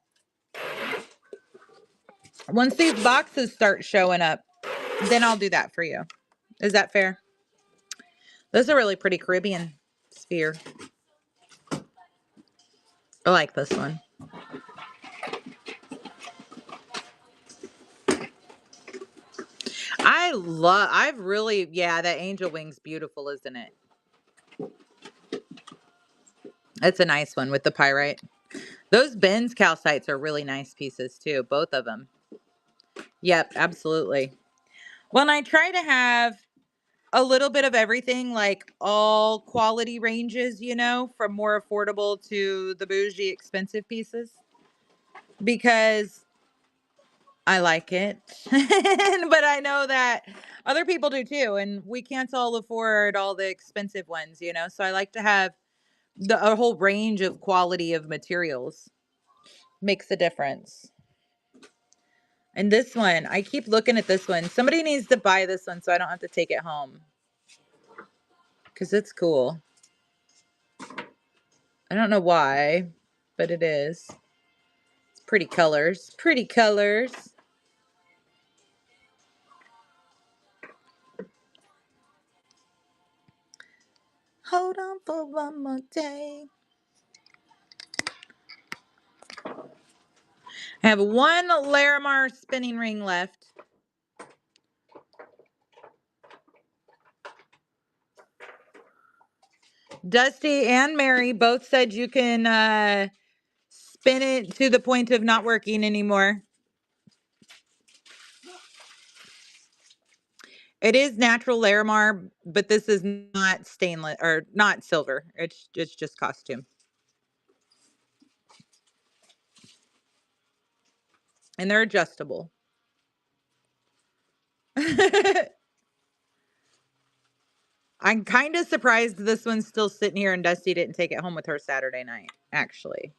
[SPEAKER 1] Once these boxes start showing up, then I'll do that for you. Is that fair? This is a really pretty Caribbean sphere. I like this one. Yeah, that angel wing's beautiful, isn't it? It's a nice one with the pyrite. Those Ben's calcites are really nice pieces too, both of them. Yep, absolutely. Well, and I try to have a little bit of everything, like all quality ranges, from more affordable to the bougie expensive pieces, because I like it. But I know that other people do too, and we can't all afford all the expensive ones. So I like to have a whole range of quality of materials. Makes a difference. And this one, I keep looking at this one. Somebody needs to buy this one so I don't have to take it home, because it's cool. I don't know why, but it is. It's pretty colors. Pretty colors. Hold on for one more day. I have one Larimar spinning ring left. Dusty and Mary both said you can spin it to the point of not working anymore. It is natural Larimar, but this is not stainless or not silver. It's just costume. And they're adjustable. I'm kind of surprised this one's still sitting here and Dusty didn't take it home with her Saturday night, actually.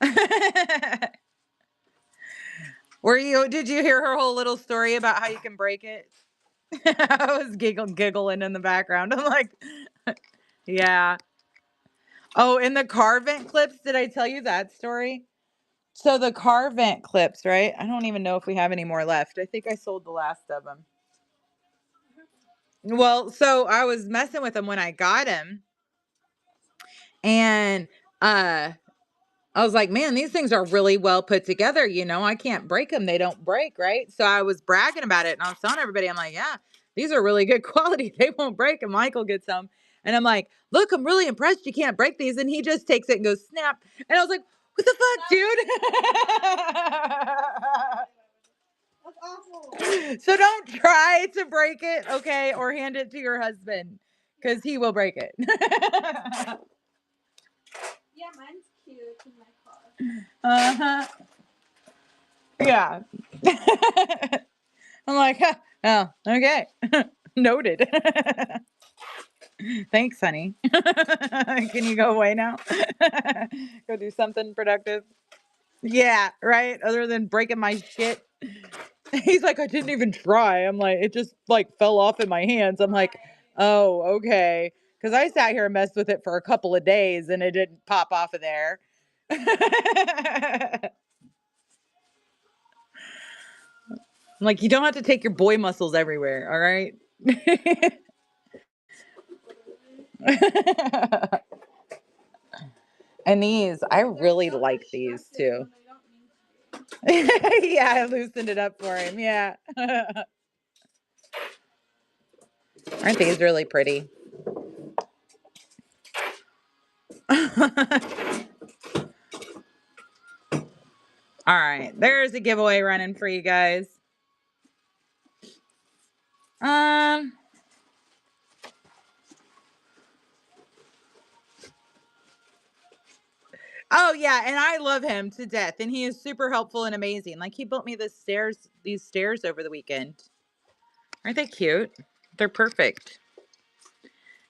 [SPEAKER 1] Did you hear her whole little story about how you can break it? I was giggling in the background. I'm like, yeah. Oh, and the car vent clips, did I tell you that story? So the car vent clips, right? I don't even know if we have any more left. I think I sold the last of them. Well, so I was messing with them when I got them. And I was like, man, these things are really well put together. I can't break them. They don't break, right? So I was bragging about it and I was telling everybody, I'm like, yeah, these are really good quality. They won't break. And Michael gets them. And I'm like, look, I'm really impressed you can't break these. And he just takes it and goes, snap. And I was like, what the fuck, dude?
[SPEAKER 2] That's awful.
[SPEAKER 1] So don't try to break it, okay? Or hand it to your husband, because he will break it.
[SPEAKER 2] Yeah, mine's cute in my car.
[SPEAKER 1] Uh-huh. Yeah. I'm like, huh, oh, okay. Noted. Thanks, honey. Can you go away now? Go do something productive. Yeah, right. Other than breaking my shit. He's like, I didn't even try. I'm like, it just like fell off in my hands. I'm like, oh, okay. Because I sat here and messed with it for a couple of days and it didn't pop off of there. I'm like, you don't have to take your boy muscles everywhere, all right? And these, I really like these too. Yeah, I loosened it up for him. Yeah. Aren't these really pretty? All right, there's a giveaway running for you guys. Um. Oh yeah, and I love him to death, and he is super helpful and amazing. Like he built me these stairs over the weekend. Aren't they cute? They're perfect.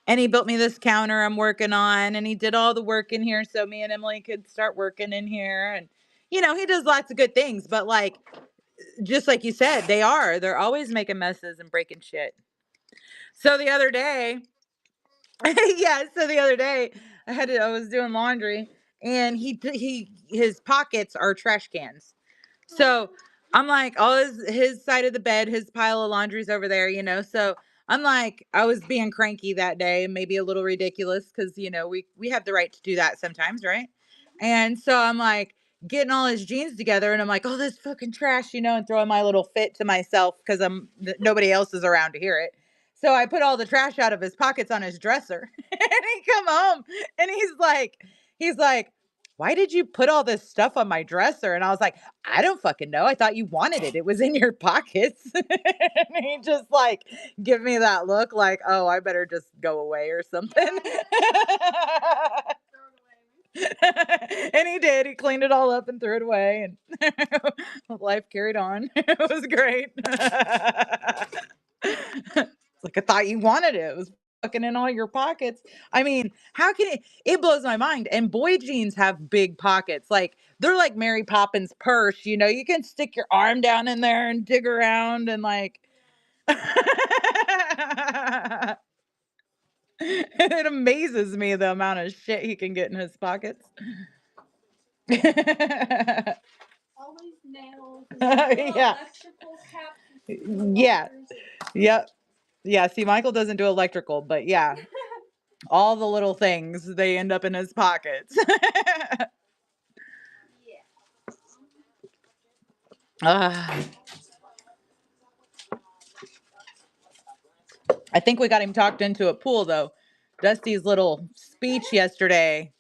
[SPEAKER 1] And he built me this counter I'm working on, and he did all the work in here so me and Emily could start working in here. And he does lots of good things, but like just like you said, they're always making messes and breaking shit. So the other day, yeah, so the other day I was doing laundry and his pockets are trash cans. So I'm like, all his side of the bed, his pile of laundry's over there, So I'm like, I was being cranky that day, maybe a little ridiculous because we have the right to do that sometimes, right? And so I'm like getting all his jeans together, and I'm like, oh, this fucking trash, and throwing my little fit to myself because nobody else is around to hear it. So I put all the trash out of his pockets on his dresser, and he come home, and he's like, why did you put all this stuff on my dresser? And I was like, I don't fucking know. I thought you wanted it. It was in your pockets. And he just like give me that look like, oh, I better just go away or something. And he did. He cleaned it all up and threw it away, and life carried on. It was great. It's like, I thought you wanted it. It was fucking in all your pockets. I mean, how can it blows my mind. And boy jeans have big pockets. Like they're like Mary Poppins purse, you can stick your arm down in there and dig around and like it amazes me the amount of shit he can get in his pockets.
[SPEAKER 2] All these nails.
[SPEAKER 1] Yeah.
[SPEAKER 2] Electrical caps.
[SPEAKER 1] Yeah. Yep. Yeah. See, Michael doesn't do electrical, but yeah, all the little things they end up in his pockets. Ah, I think we got him talked into a pool though. Dusty's little speech yesterday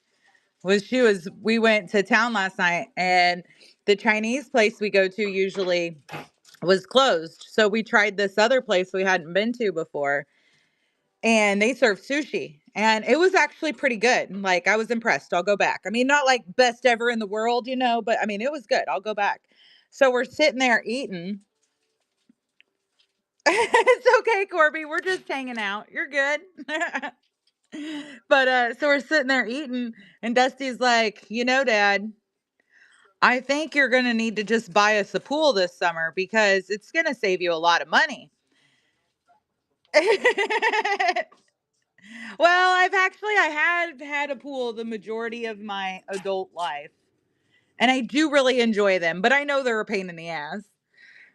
[SPEAKER 1] we went to town last night, and the Chinese place we go to usually was closed. So we tried this other place we hadn't been to before, and they serve sushi. And it was actually pretty good. Like I was impressed. I'll go back. I mean, not like best ever in the world, but I mean, it was good. I'll go back. So we're sitting there eating. It's okay, Corby. We're just hanging out. You're good. But so we're sitting there eating, and Dusty's like, Dad, I think you're going to need to just buy us a pool this summer because it's going to save you a lot of money. Well, I had a pool the majority of my adult life, and I do really enjoy them, but I know they're a pain in the ass.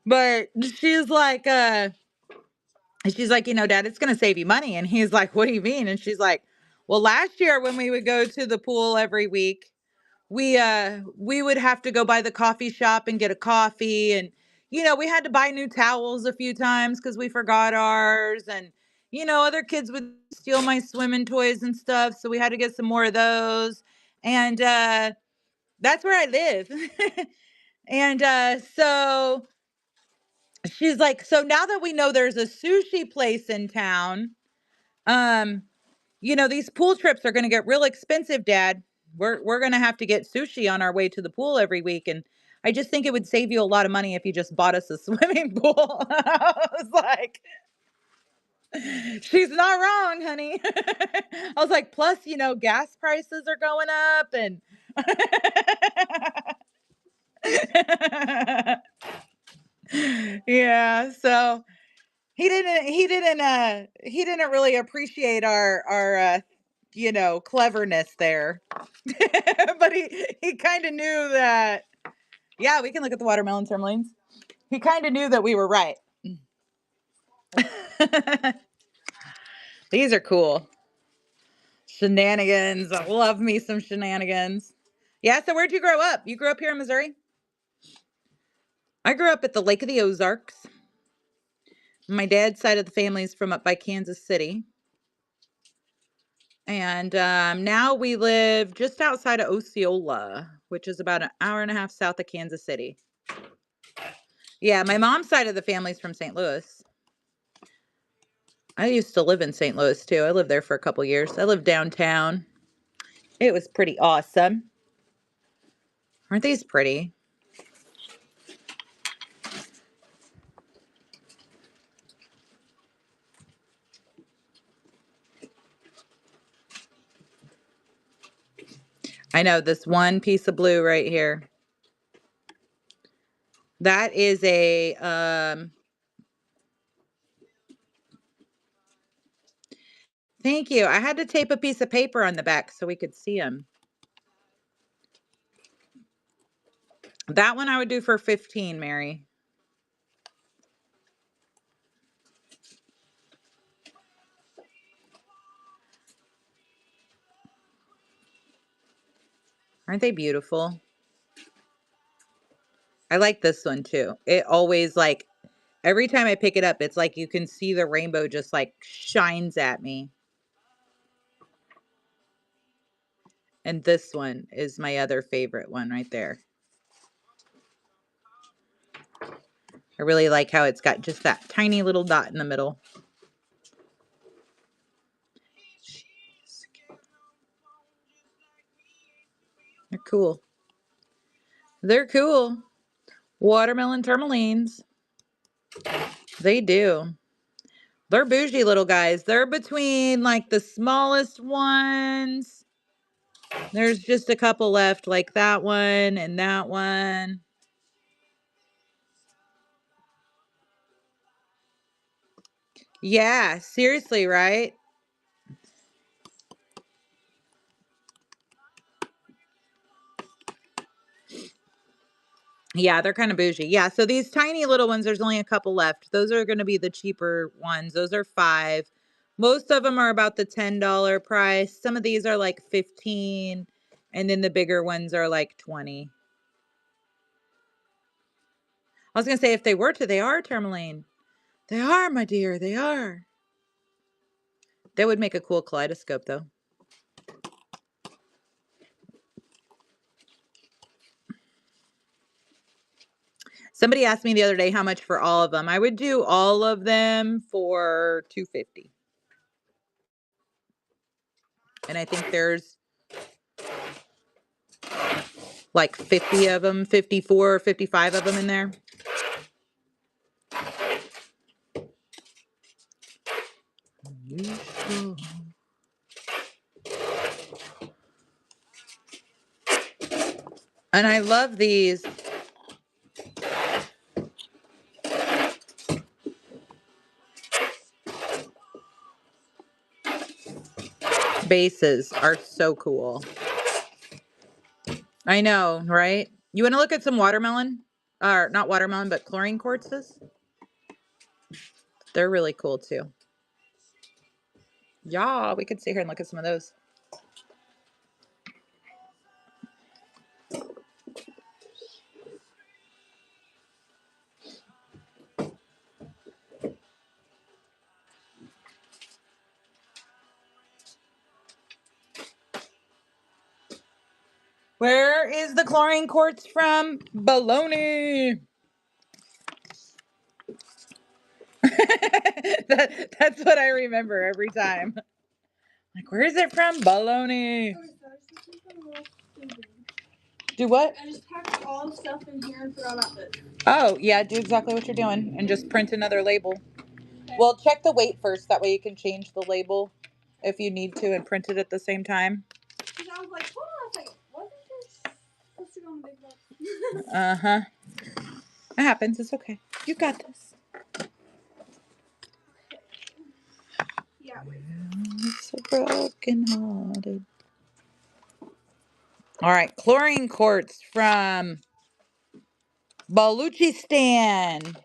[SPEAKER 1] But she's like, Dad, it's going to save you money. And he's like, what do you mean? And she's like, well, last year when we would go to the pool every week, we would have to go by the coffee shop and get a coffee, and we had to buy new towels a few times because we forgot ours, and other kids would steal my swimming toys and stuff, so we had to get some more of those. And that's where I live. And so she's like, so now that we know there's a sushi place in town, um these pool trips are going to get real expensive, Dad. We're going to have to get sushi on our way to the pool every week, and I just think it would save you a lot of money if you just bought us a swimming pool. I was like, she's not wrong, honey. I was like, plus, gas prices are going up, and yeah, so he didn't really appreciate our cleverness there. But he kind of knew that, yeah, we can look at the watermelon termlines. He kind of knew that we were right. These are cool. Shenanigans. I love me some shenanigans. Yeah, so where'd you grow up? You grew up here in Missouri? I grew up at the Lake of the Ozarks. My dad's side of the family is from up by Kansas City. And now we live just outside of Osceola, which is about an hour and a half south of Kansas City. Yeah, my mom's side of the family's from St. Louis. I used to live in St. Louis too. I lived there for a couple years. I lived downtown. It was pretty awesome. Aren't these pretty? I know this one piece of blue right here. That is a thank you. I had to tape a piece of paper on the back so we could see them. That one I would do for 15, Mary. Aren't they beautiful? I like this one too. It always like every time I pick it up, it's like you can see the rainbow just like shines at me. And this one is my other favorite one right there. I really like how it's got just that tiny little dot in the middle. They're cool. They're cool. Watermelon tourmalines. They do. They're bougie little guys. They're between like the smallest ones. There's just a couple left, like that one and that one. Yeah, seriously, right? Yeah, they're kind of bougie. Yeah, so these tiny little ones, there's only a couple left. Those are going to be the cheaper ones. Those are 5. Most of them are about the $10 price. Some of these are like 15, and then the bigger ones are like 20. I was going to say if they were to, they are, Tourmaline. They are, my dear, they are. That would make a cool kaleidoscope though. Somebody asked me the other day how much for all of them. I would do all of them for $250. And I think there's like 50 of them, 54 or 55 of them in there. And I love these bases are so cool. I know, right? You want to look at some watermelon? Or not watermelon, but chlorine quartzes? They're really cool too. Yeah, we could sit here and look at some of those. Where is the chlorine quartz from? Baloney. That's what I remember every time. Like, where is it from? Baloney. Do what?
[SPEAKER 2] I just packed all the stuff in here and forgot about this.
[SPEAKER 1] Oh, yeah, do exactly what you're doing and just print another label. Okay. Well, check the weight first. That way you can change the label if you need to and print it at the same time.
[SPEAKER 2] Because I was like, hold on a second. Wasn't this supposed to go on the big box?
[SPEAKER 1] Uh-huh. It happens. It's okay. You got this.
[SPEAKER 2] Yeah.
[SPEAKER 1] So broken hearted. All right, chlorine quartz from Baluchistan,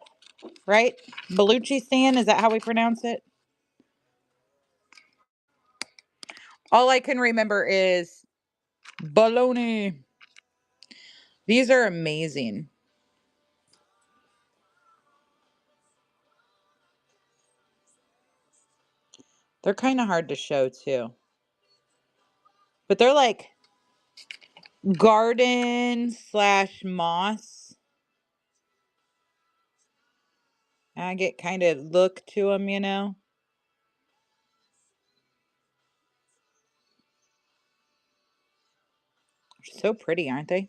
[SPEAKER 1] right? Baluchistan, is that how we pronounce it? All I can remember is baloney. These are amazing. They're kind of hard to show too. But they're like garden / moss. I get kind of look to them, you know. They're so pretty, aren't they?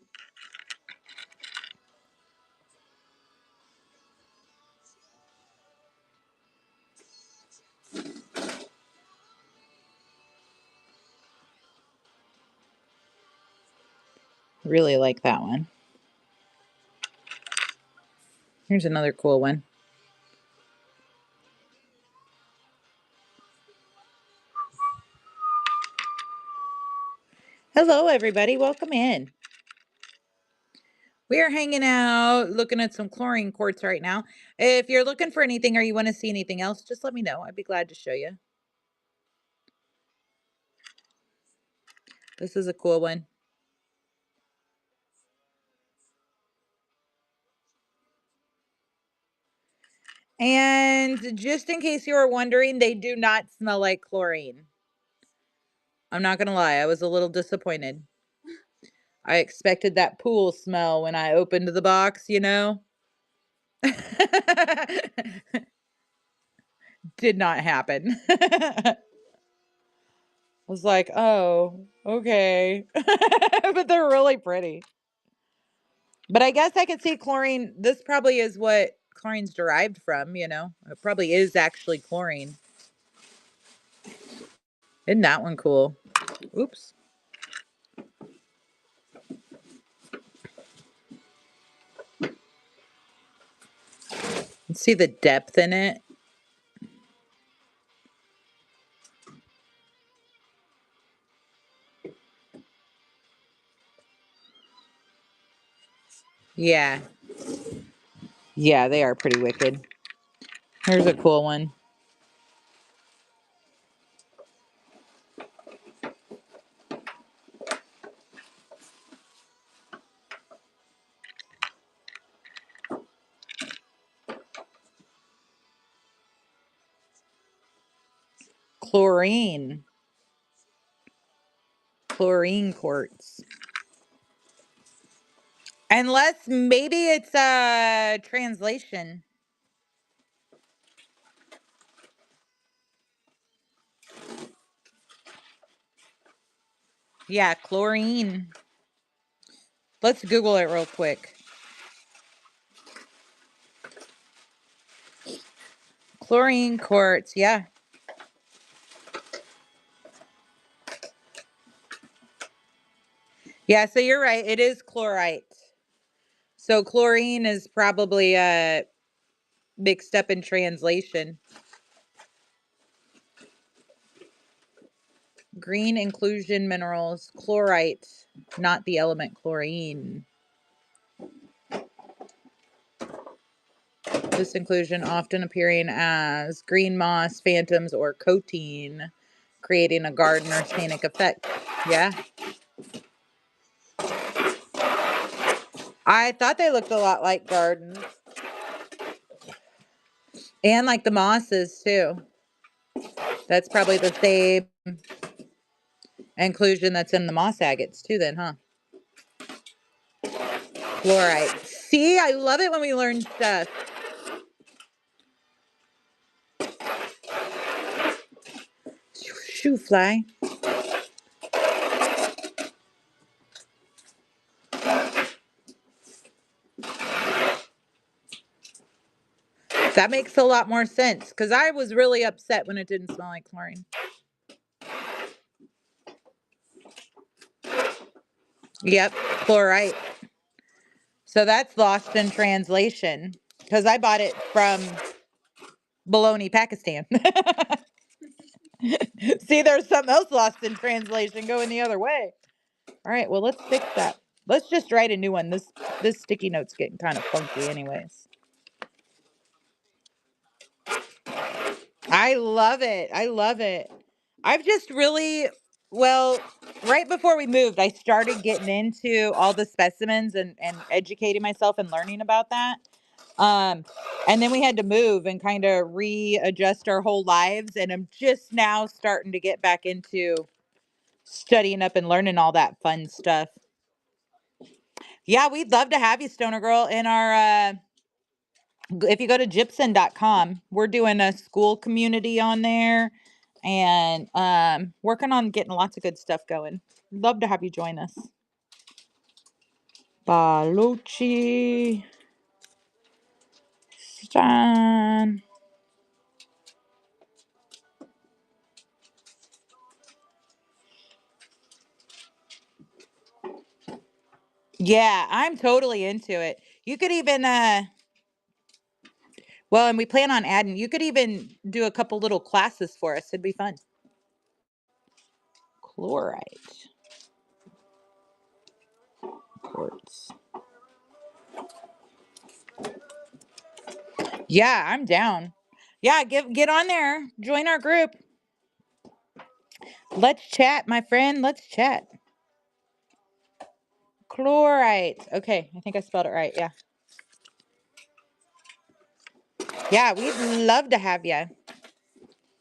[SPEAKER 1] Really like that one. Here's another cool one. Hello, everybody. Welcome in. We are hanging out, looking at some chlorine quartz right now. If you're looking for anything or you want to see anything else, just let me know. I'd be glad to show you. This is a cool one. And just in case you were wondering, they do not smell like chlorine. I'm not going to lie, I was a little disappointed. I expected that pool smell when I opened the box, you know? Did not happen. I was like, "Oh, okay." But they're really pretty. But I guess I could see chlorine. This probably is what chlorine's derived from, you know? It probably is actually chlorine. Isn't that one cool? Oops. See the depth in it? Yeah. Yeah, they are pretty wicked. Here's a cool one. Chlorine. Chlorine quartz. Unless maybe it's a translation. Yeah, chlorine. Let's Google it real quick. Chlorine quartz. Yeah. Yeah, so you're right. It is chlorite. So chlorine is probably mixed up in translation. Green inclusion minerals, chlorite, not the element chlorine. This inclusion often appearing as green moss, phantoms, or coatine, creating a garden or scenic effect. Yeah. I thought they looked a lot like gardens. And like the mosses too. That's probably the same inclusion that's in the moss agates too then, huh? Fluorite. See, I love it when we learn stuff. Shoo fly. That makes a lot more sense because I was really upset when it didn't smell like chlorine. Yep, chlorite. So that's lost in translation because I bought it from Bologna, Pakistan. See, there's something else lost in translation going the other way. All right, well, let's fix that. Let's just write a new one. This sticky note's getting kind of funky anyways. I love it. I love it. I've just really, well, right before we moved, I started getting into all the specimens and educating myself and learning about that. Um, and then we had to move and kind of readjust our whole lives. And I'm just now starting to get back into studying up and learning all that fun stuff. Yeah, we'd love to have you, Stoner Girl, in our if you go to gypsum.com, we're doing a school community on there and working on getting lots of good stuff going. Love to have you join us. Baluchi Stan. Yeah, I'm totally into it. You could even well, and we plan on adding, you could even do a couple little classes for us. It'd be fun. Chlorite quartz. Yeah, I'm down. Yeah, get on there. Join our group. Let's chat, my friend. Let's chat. Chlorite. Okay, I think I spelled it right. Yeah. Yeah, we'd love to have you.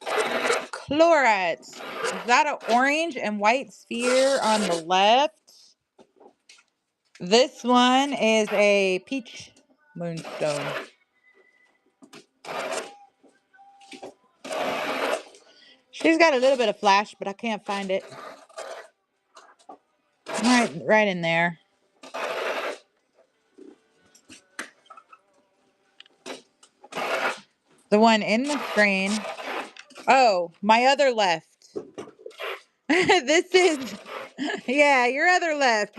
[SPEAKER 1] Chlorite. Is that an orange and white sphere on the left? This one is a peach moonstone. She's got a little bit of flash, but I can't find it. Right in there. The one in the screen. Oh, my other left. This is, yeah, your other left.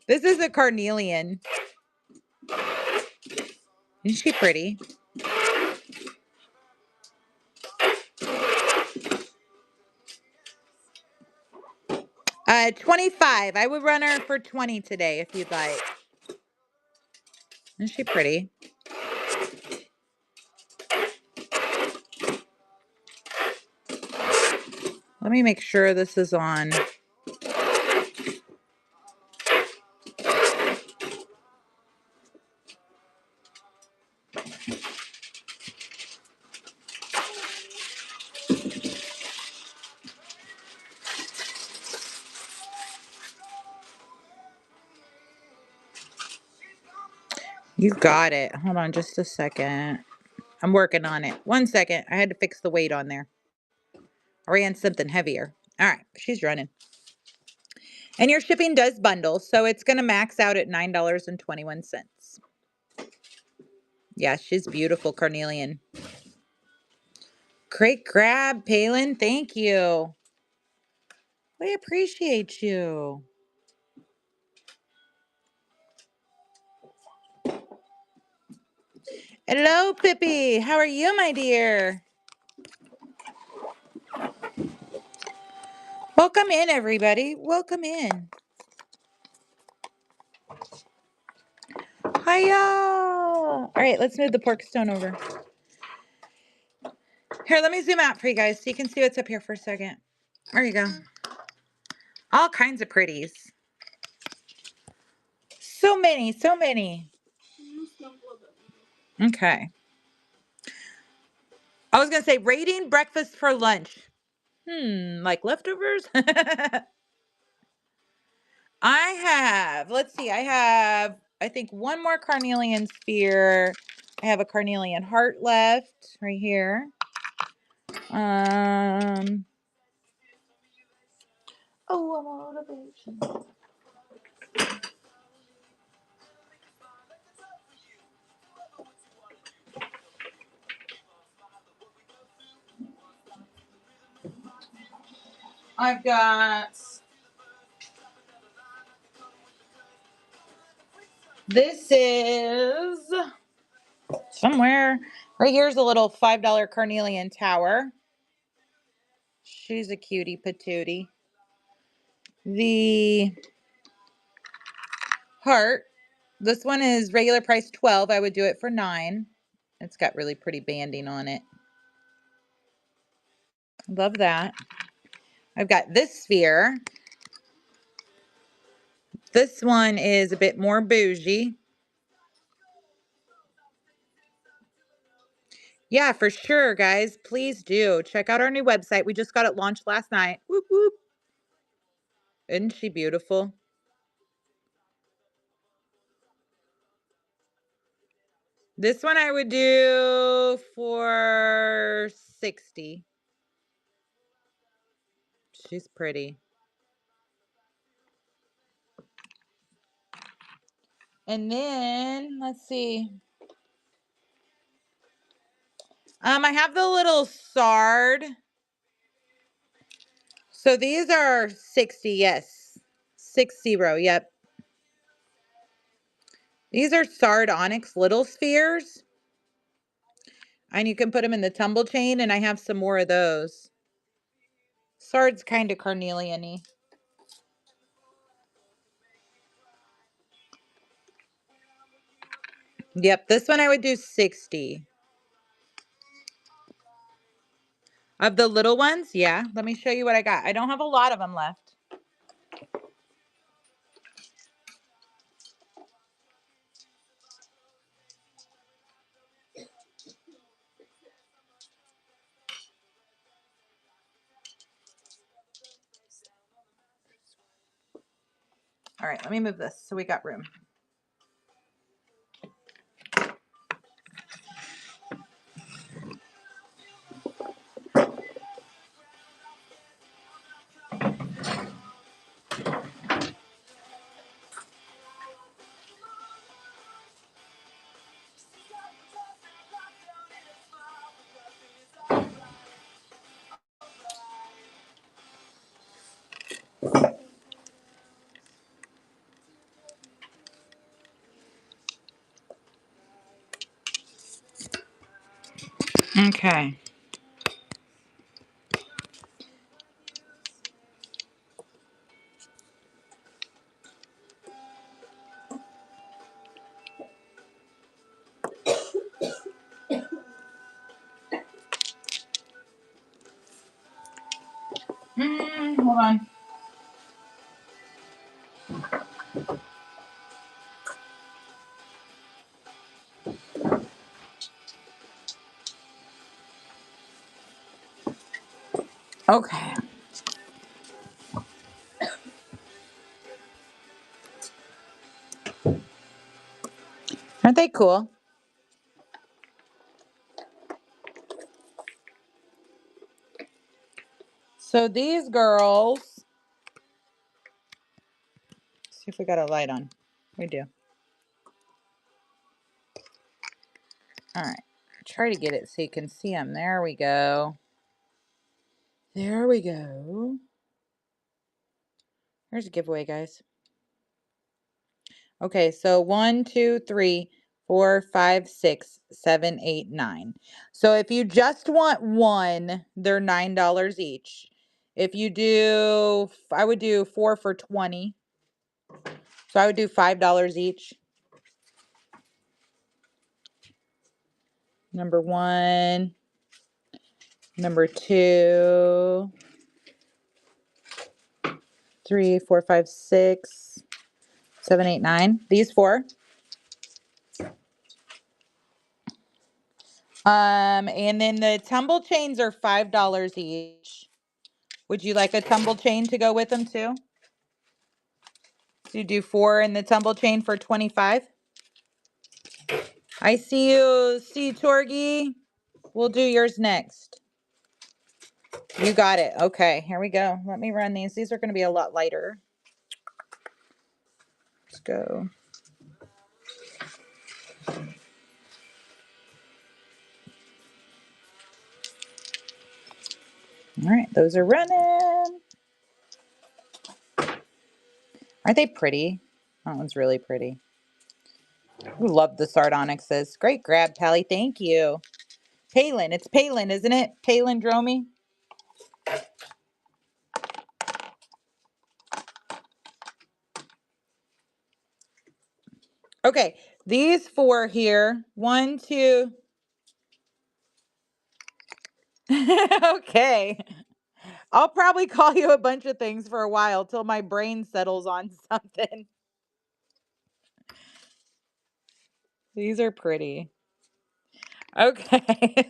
[SPEAKER 1] This is a carnelian. Isn't she pretty? 25. I would run her for 20 today if you'd like. Isn't she pretty? Let me make sure this is on. You got it. Hold on just a second. I'm working on it. 1 second. I had to fix the weight on there. I ran something heavier. All right, she's running. And your shipping does bundle, so it's going to max out at $9.21. Yeah, she's beautiful, carnelian. Great grab, Palin. Thank you. We appreciate you. Hello, Pippi. How are you, my dear? Welcome in, everybody. Welcome in. Hiya. All right, let's move the pork stone over. Here, let me zoom out for you guys so you can see what's up here for a second. There you go. All kinds of pretties. So many, so many. Okay. I was going to say rating breakfast for lunch. Like leftovers? I have, let's see, I think one more carnelian sphere. I have a carnelian heart left right here. Oh, a motivation. I've got this is somewhere right here's a little $5 carnelian tower. She's a cutie patootie. The heart, this one is regular price 12. I would do it for 9. It's got really pretty banding on it. Love that. I've got this sphere. This one is a bit more bougie. Yeah, for sure, guys. Please do. Check out our new website. We just got it launched last night. Whoop, whoop. Isn't she beautiful? This one I would do for 60. She's pretty. And then, let's see. I have the little sard. So these are 60, yes. 60, yep. These are sard onyx little spheres. And you can put them in the tumble chain, and I have some more of those. Sard's kind of carnelian-y. Yep, this one I would do 60. Of the little ones, yeah. Let me show you what I got. I don't have a lot of them left. All right, let me move this so we got room. Okay. Hold on. Okay. Aren't they cool? So these girls, see if we got a light on. We do. All right. Try to get it so you can see them. There we go. There we go. Here's a giveaway, guys. Okay, so 1, 2, 3, 4, 5, 6, 7, 8, 9. So if you just want one, they're $9 each. If you do, I would do 4 for 20. So I would do $5 each. Number 1, number 2, 3, 4, 5, 6, 7, 8, 9. These 4. And then the tumble chains are $5 each. Would you like a tumble chain to go with them too? So you do 4 in the tumble chain for 25. I see you, Torgy. We'll do yours next. You got it. Okay, here we go. Let me run these. These are going to be a lot lighter. Let's go. All right, those are running. Aren't they pretty? That one's really pretty. We love the sardonyxes. Great grab, Pally. Thank you. Palin. It's Palin, isn't it? Palin Dromy. Okay, these 4 here. 1, 2. Okay. I'll probably call you a bunch of things for a while till my brain settles on something. These are pretty. Okay.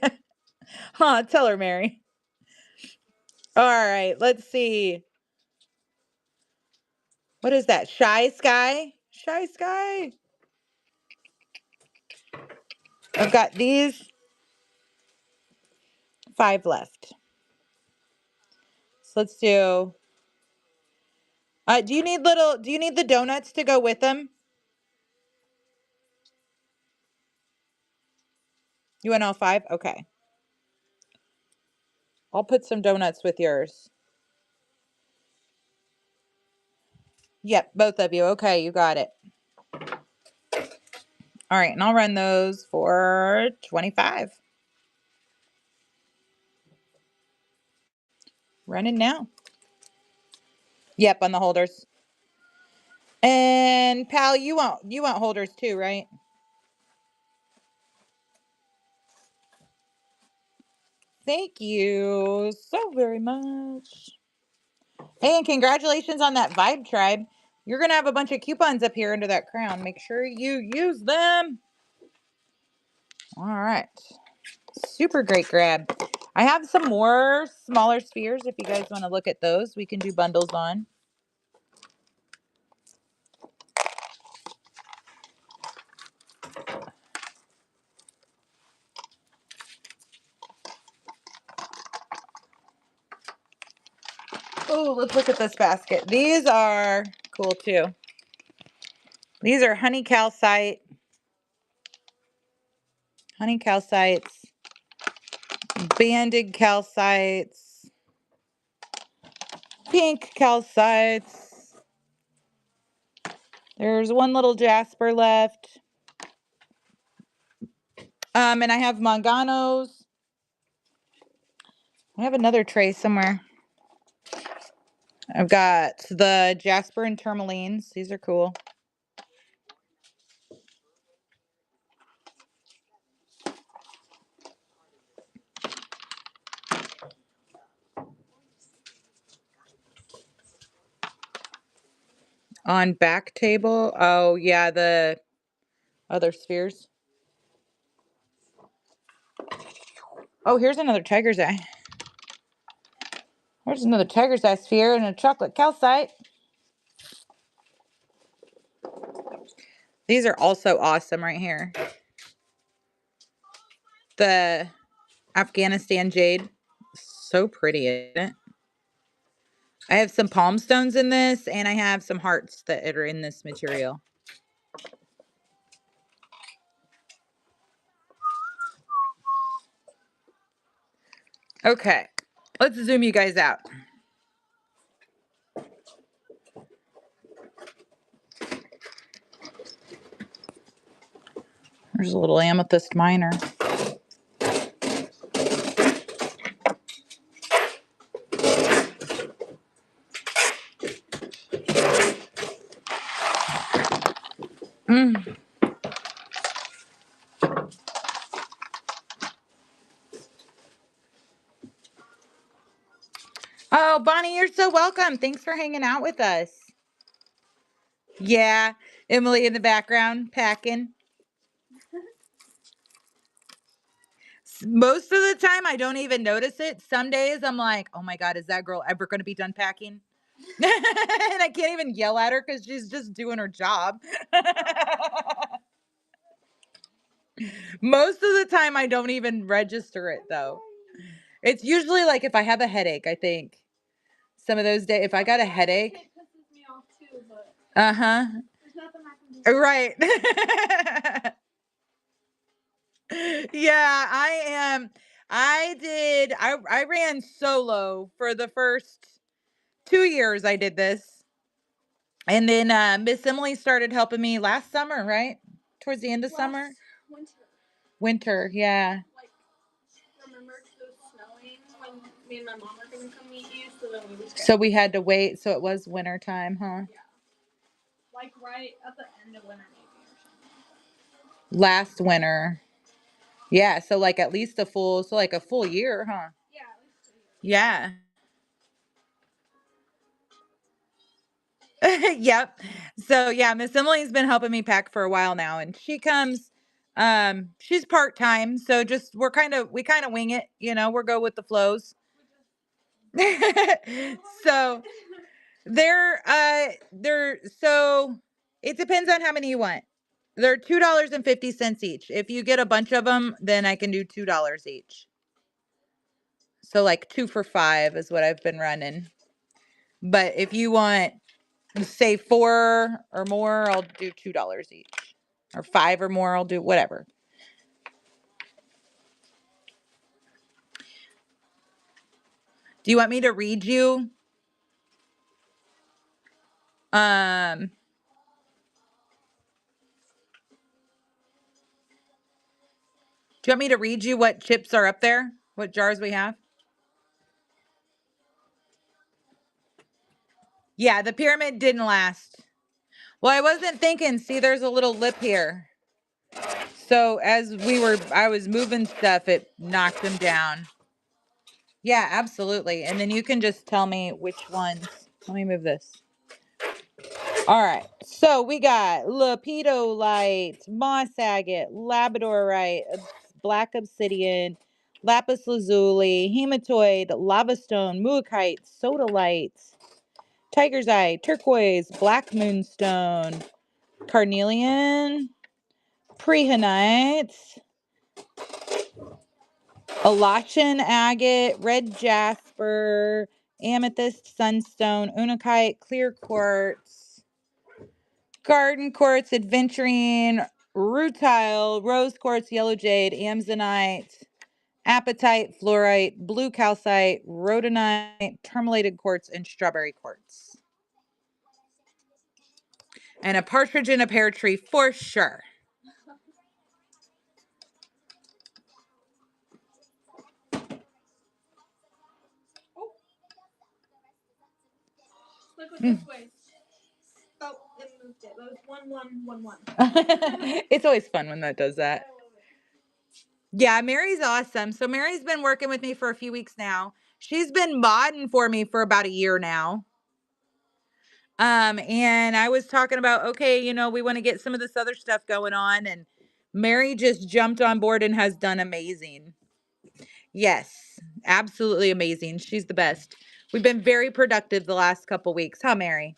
[SPEAKER 1] Huh, tell her, Mary. All right, let's see. What is that? Shy Sky? Shy Sky. I've got these 5 left. So let's do do you need the donuts to go with them? You want all 5? Okay. I'll put some donuts with yours. Yep, both of you. Okay, you got it. All right, and I'll run those for 25. Running now. Yep, on the holders. And Pal, you want holders too, right? Thank you so very much. Hey, and congratulations on that Vibe Tribe. You're going to have a bunch of coupons up here under that crown. Make sure you use them. All right. Super great grab. I have some more smaller spheres. If you guys want to look at those, we can do bundles on. Oh, let's look at this basket. These are cool too. These are honey calcite. Honey calcites. Banded calcites. Pink calcites. There's one little jasper left. And I have Manganos. I have another tray somewhere. I've got the jasper and tourmalines. These are cool. On back table. Oh, yeah, the other spheres. Oh, here's another tiger's eye. There's another tiger's eye sphere and a chocolate calcite. These are also awesome right here. The Afghanistan jade. So pretty, isn't it? I have some palm stones in this, and I have some hearts that are in this material. Okay, let's zoom you guys out. There's a little amethyst minor. Oh, Bonnie, you're so welcome. Thanks for hanging out with us. Yeah, Emily in the background packing. Most of the time, I don't even notice it. Some days I'm like, oh my God, is that girl ever going to be done packing? And I can't even yell at her because she's just doing her job. Most of the time, I don't even register it though. It's usually like if I have a headache, I think. Some of those days, if I got a headache.
[SPEAKER 2] It pisses me off too, but
[SPEAKER 1] Uh-huh.
[SPEAKER 2] there's nothing I can do.
[SPEAKER 1] Right. Yeah, I am. I ran solo for the first 2 years I did this. And then Miss Emily started helping me last summer, right? Towards the end of summer?
[SPEAKER 2] Winter.
[SPEAKER 1] Winter, yeah.
[SPEAKER 2] Like, remember it was snowing when me and my mom were going to come meet you, so then we were
[SPEAKER 1] So we had to wait, so it was winter time, huh?
[SPEAKER 2] Yeah. Like right at the end of winter maybe or something.
[SPEAKER 1] Last winter. Yeah, so like at least a full year, huh?
[SPEAKER 2] Yeah, at least a year.
[SPEAKER 1] Yeah. Yep. So yeah, Miss Emily's been helping me pack for a while now, and she comes. She's part time, so just we kind of wing it. We're go with the flows. So so it depends on how many you want. They're $2.50 each. If you get a bunch of them, then I can do $2 each. So like 2 for $5 is what I've been running. But if you want, say 4 or more, I'll do $2 each. Or 5 or more, I'll do whatever. Do you want me to read you? Do you want me to read you what chips are up there? What jars we have? Yeah, the pyramid didn't last. Well, I wasn't thinking. See, there's a little lip here. So as I was moving stuff, it knocked them down. Yeah, absolutely. And then you can just tell me which ones. Let me move this. All right. So we got lepidolite, moss agate, labradorite, black obsidian, lapis lazuli, hematoid, lavastone, muackite, sodalite, tiger's eye, turquoise, black moonstone, carnelian, prehenite, Alachon agate, red jasper, amethyst sunstone, unakite, clear quartz, garden quartz, aventurine, rutile, rose quartz, yellow jade, amazonite, apatite, fluorite, blue calcite, rhodonite, tourmalated quartz, and strawberry quartz. And a partridge in a pear tree for sure.
[SPEAKER 2] Look what this way. Oh, it moved it. That was 1111.
[SPEAKER 1] It's always fun when that does that. Yeah, Mary's awesome. So Mary's been working with me for a few weeks now. She's been modding for me for about a year now. And I was talking about, okay, we want to get some of this other stuff going on, and Mary just jumped on board and has done amazing. Yes, absolutely amazing. She's the best. We've been very productive the last couple weeks, huh, Mary?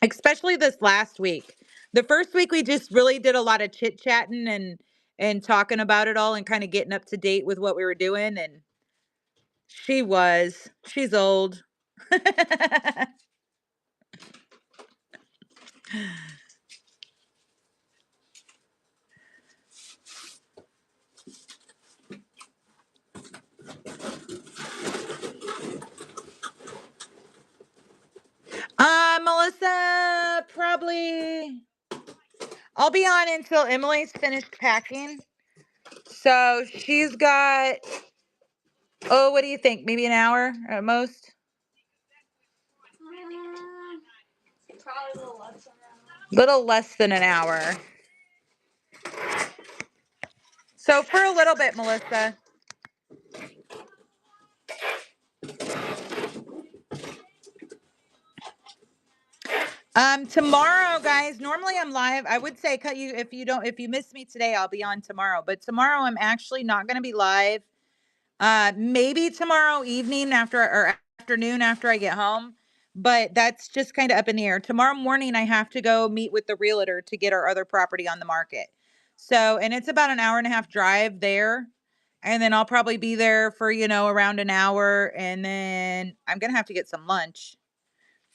[SPEAKER 1] Especially this last week. The first week we just really did a lot of chit-chatting and talking about it all and kind of getting up to date with what we were doing, and she's old. Melissa, probably I'll be on until Emily's finished packing. So she's got, oh, what do you think? Maybe an hour at most?
[SPEAKER 2] Probably a little less than that.
[SPEAKER 1] Little less than an hour. So for a little bit, Melissa. Tomorrow, guys, normally I'm live. I would say cut you if you miss me today, I'll be on tomorrow. But tomorrow I'm actually not gonna be live. Maybe tomorrow evening or afternoon after I get home. But that's just kind of up in the air. Tomorrow morning I have to go meet with the realtor to get our other property on the market. So, and it's about an hour and a half drive there. And then I'll probably be there for, around an hour. And then I'm gonna have to get some lunch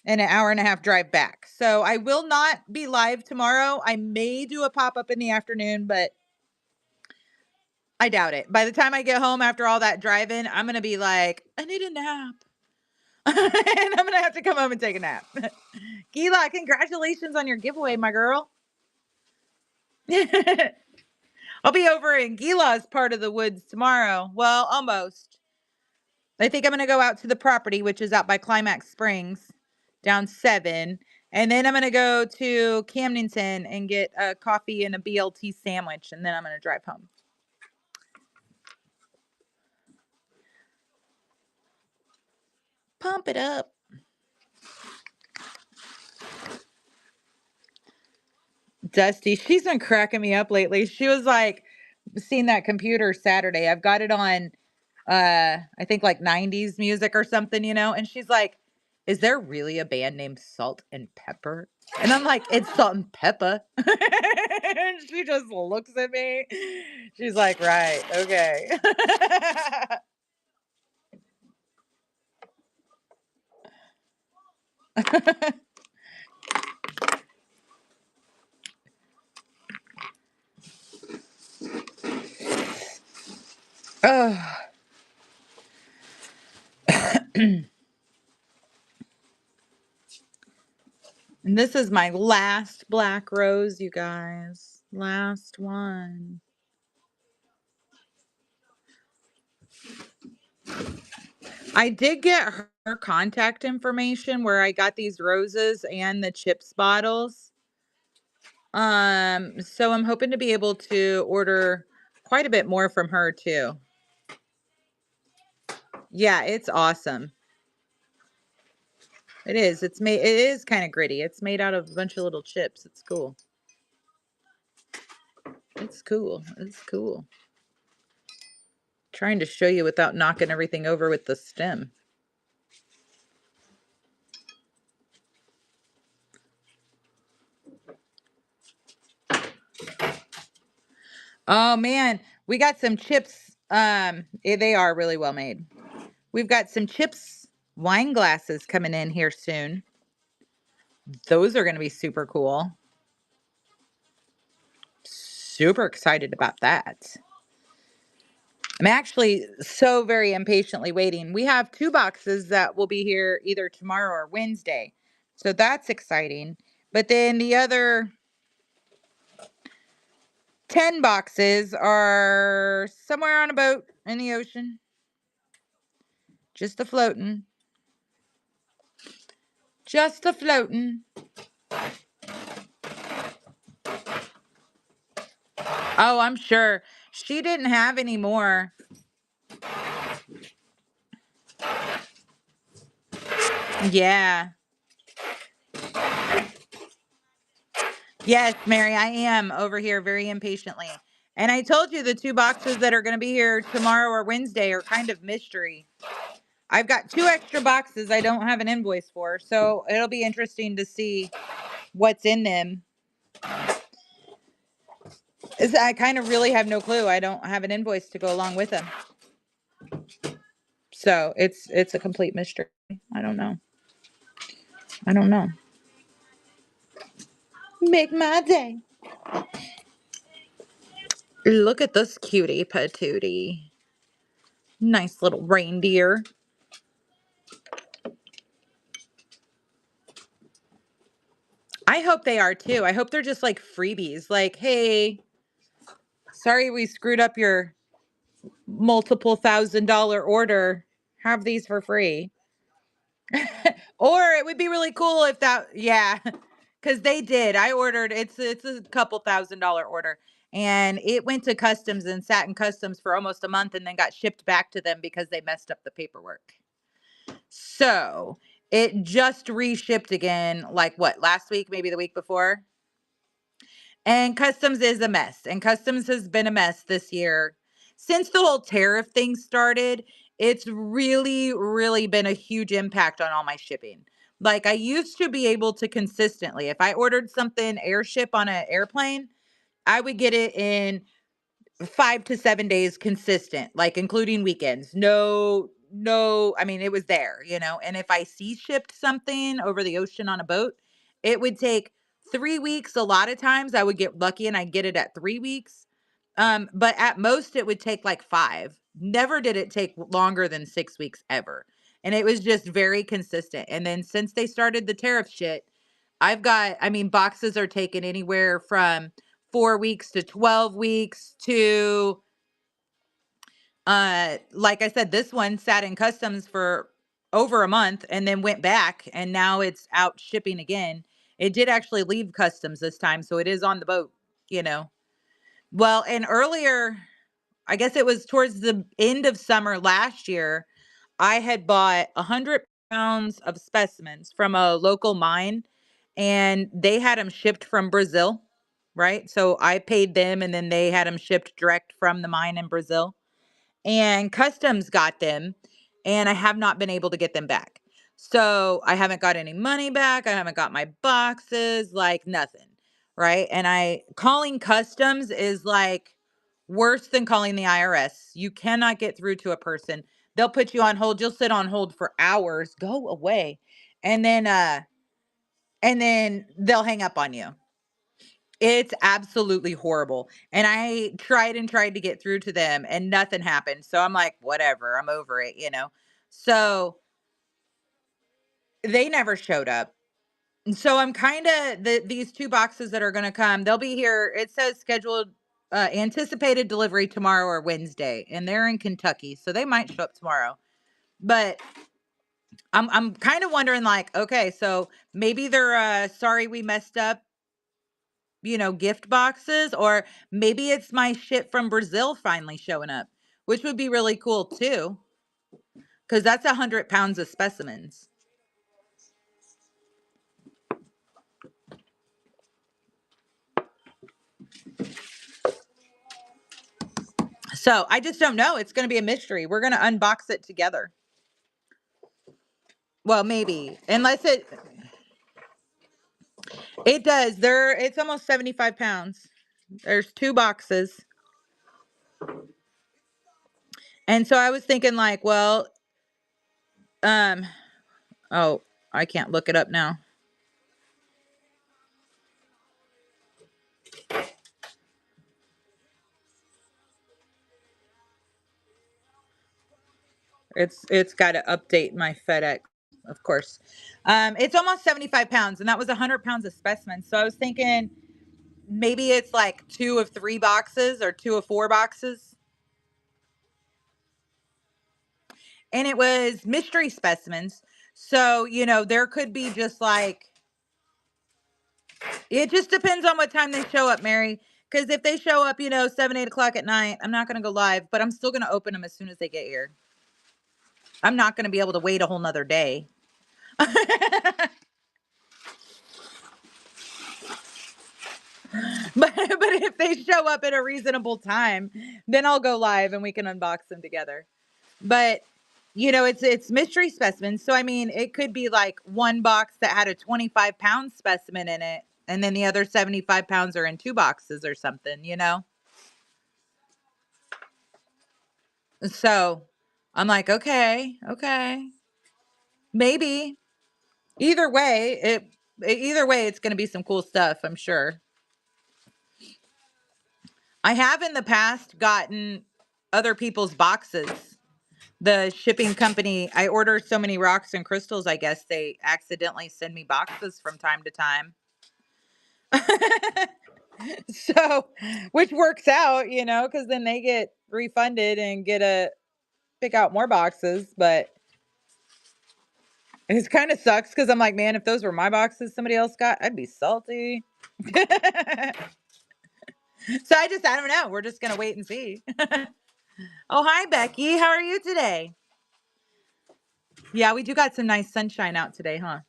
[SPEAKER 1] and an hour and a half drive back. So I will not be live tomorrow. I may do a pop-up in the afternoon, but I doubt it. By the time I get home after all that driving, I'm going to be like, I need a nap. And I'm going to have to come home and take a nap. Gila, congratulations on your giveaway, my girl. I'll be over in Gila's part of the woods tomorrow. Well, almost. I think I'm going to go out to the property, which is out by Climax Springs, down 7. And then I'm going to go to Camdenton and get a coffee and a BLT sandwich. And then I'm going to drive home. Pump it up. Dusty, she's been cracking me up lately. She was like, seen that computer Saturday. I've got it on I think like 90s music or something, and she's like, is there really a band named Salt and Pepper? And I'm like, it's Salt and Pepper. And she just looks at me. She's like, right, okay. Oh. And this is my last black rose, you guys. Last one. I did get her contact information where I got these roses and the chips bottles. So I'm hoping to be able to order quite a bit more from her too. Yeah, it's awesome. It is. It is kind of gritty. It's made out of a bunch of little chips. It's cool. It's cool. It's cool. Trying to show you without knocking everything over with the stem. Oh man, we got some chips. They are really well made. We've got some chips wine glasses coming in here soon. Those are going to be super cool. Super excited about that. I'm actually so very impatiently waiting. We have 2 boxes that will be here either tomorrow or Wednesday. So that's exciting. But then the other 10 boxes are somewhere on a boat in the ocean. Just a floating. Just a floating. Oh, I'm sure. She didn't have any more. Yeah. Yes, Mary, I am over here very impatiently. And I told you the 2 boxes that are going to be here tomorrow or Wednesday are kind of mystery. I've got 2 extra boxes I don't have an invoice for, so it'll be interesting to see what's in them. I kind of really have no clue. I don't have an invoice to go along with them. So it's a complete mystery. I don't know. I don't know. Make my day. Look at this cutie patootie. Nice little reindeer. I hope they are too. I hope they're just like freebies. Like, hey, sorry we screwed up your multiple $1,000 order. Have these for free. Or it would be really cool if that, yeah, because they did. I ordered, it's a couple $1,000 order. And it went to customs and sat in customs for almost a month and then got shipped back to them because they messed up the paperwork. So it just reshipped again, like what, last week, maybe the week before? And customs is a mess. And customs has been a mess this year. Since the whole tariff thing started, it's really, really been a huge impact on all my shipping. Like I used to be able to consistently, if I ordered something airship on an airplane, I would get it in 5 to 7 days consistent, like including weekends. No, I mean, it was there, you know. And if I sea shipped something over the ocean on a boat, it would take 3 weeks. A lot of times I would get lucky and I'd get it at 3 weeks. But at most it would take like 5. Never did it take longer than 6 weeks ever. And it was just very consistent. And then since they started the tariff shit, I mean, boxes are taken anywhere from 4 weeks to 12 weeks to like I said, this one sat in customs for over a month and then went back and now it's out shipping again. It did actually leave customs this time, so it is on the boat, you know. Well, and earlier, I guess it was towards the end of summer last year, I had bought 100 pounds of specimens from a local mine and they had them shipped from Brazil, right? So I paid them and then they had them shipped direct from the mine in Brazil. And customs got them and I have not been able to get them back. So I haven't got any money back. I haven't got my boxes, like nothing. Right. And calling customs is like worse than calling the IRS. You cannot get through to a person. They'll put you on hold. You'll sit on hold for hours. Go away. And then they'll hang up on you. It's absolutely horrible. And I tried and tried to get through to them and nothing happened. So I'm like, whatever, I'm over it, you know? So they never showed up. And so I'm kind of these 2 boxes that are going to come, they'll be here. It says scheduled anticipated delivery tomorrow or Wednesday, and they're in Kentucky. So they might show up tomorrow. But I'm kind of wondering like, okay, so maybe they're sorry we messed up, you know, gift boxes, or maybe it's my shit from Brazil finally showing up, which would be really cool too. because that's 100 pounds of specimens. So I just don't know. It's going to be a mystery. We're going to unbox it together. Well, maybe, unless it does. It's almost 75 pounds. There's 2 boxes. And so I was thinking like, well, um, oh, I can't look it up now. It's got to update my FedEx, of course. It's almost 75 pounds, and that was 100 pounds of specimens. So I was thinking maybe it's like 2 of 3 boxes or 2 of 4 boxes. And it was mystery specimens. So, there could be just like, it just depends on what time they show up, Mary. Because if they show up, 7, 8 o'clock at night, I'm not going to go live, but I'm still going to open them as soon as they get here. I'm not going to be able to wait a whole nother day. But if they show up at a reasonable time, then I'll go live and we can unbox them together. But it's mystery specimens. So I mean, it could be like one box that had a 25-pound specimen in it, and then the other 75 pounds are in 2 boxes or something. So I'm like, okay, maybe. Either way, it's going to be some cool stuff, I'm sure. I have in the past gotten other people's boxes. The shipping company, I order so many rocks and crystals, I guess they accidentally send me boxes from time to time. So, which works out, because then they get refunded and get to pick out more boxes. But it kind of sucks because I'm like, man, if those were my boxes somebody else got, I'd be salty. So I don't know. We're just going to wait and see. Oh, hi, Becky. How are you today? Yeah, we do got some nice sunshine out today, huh?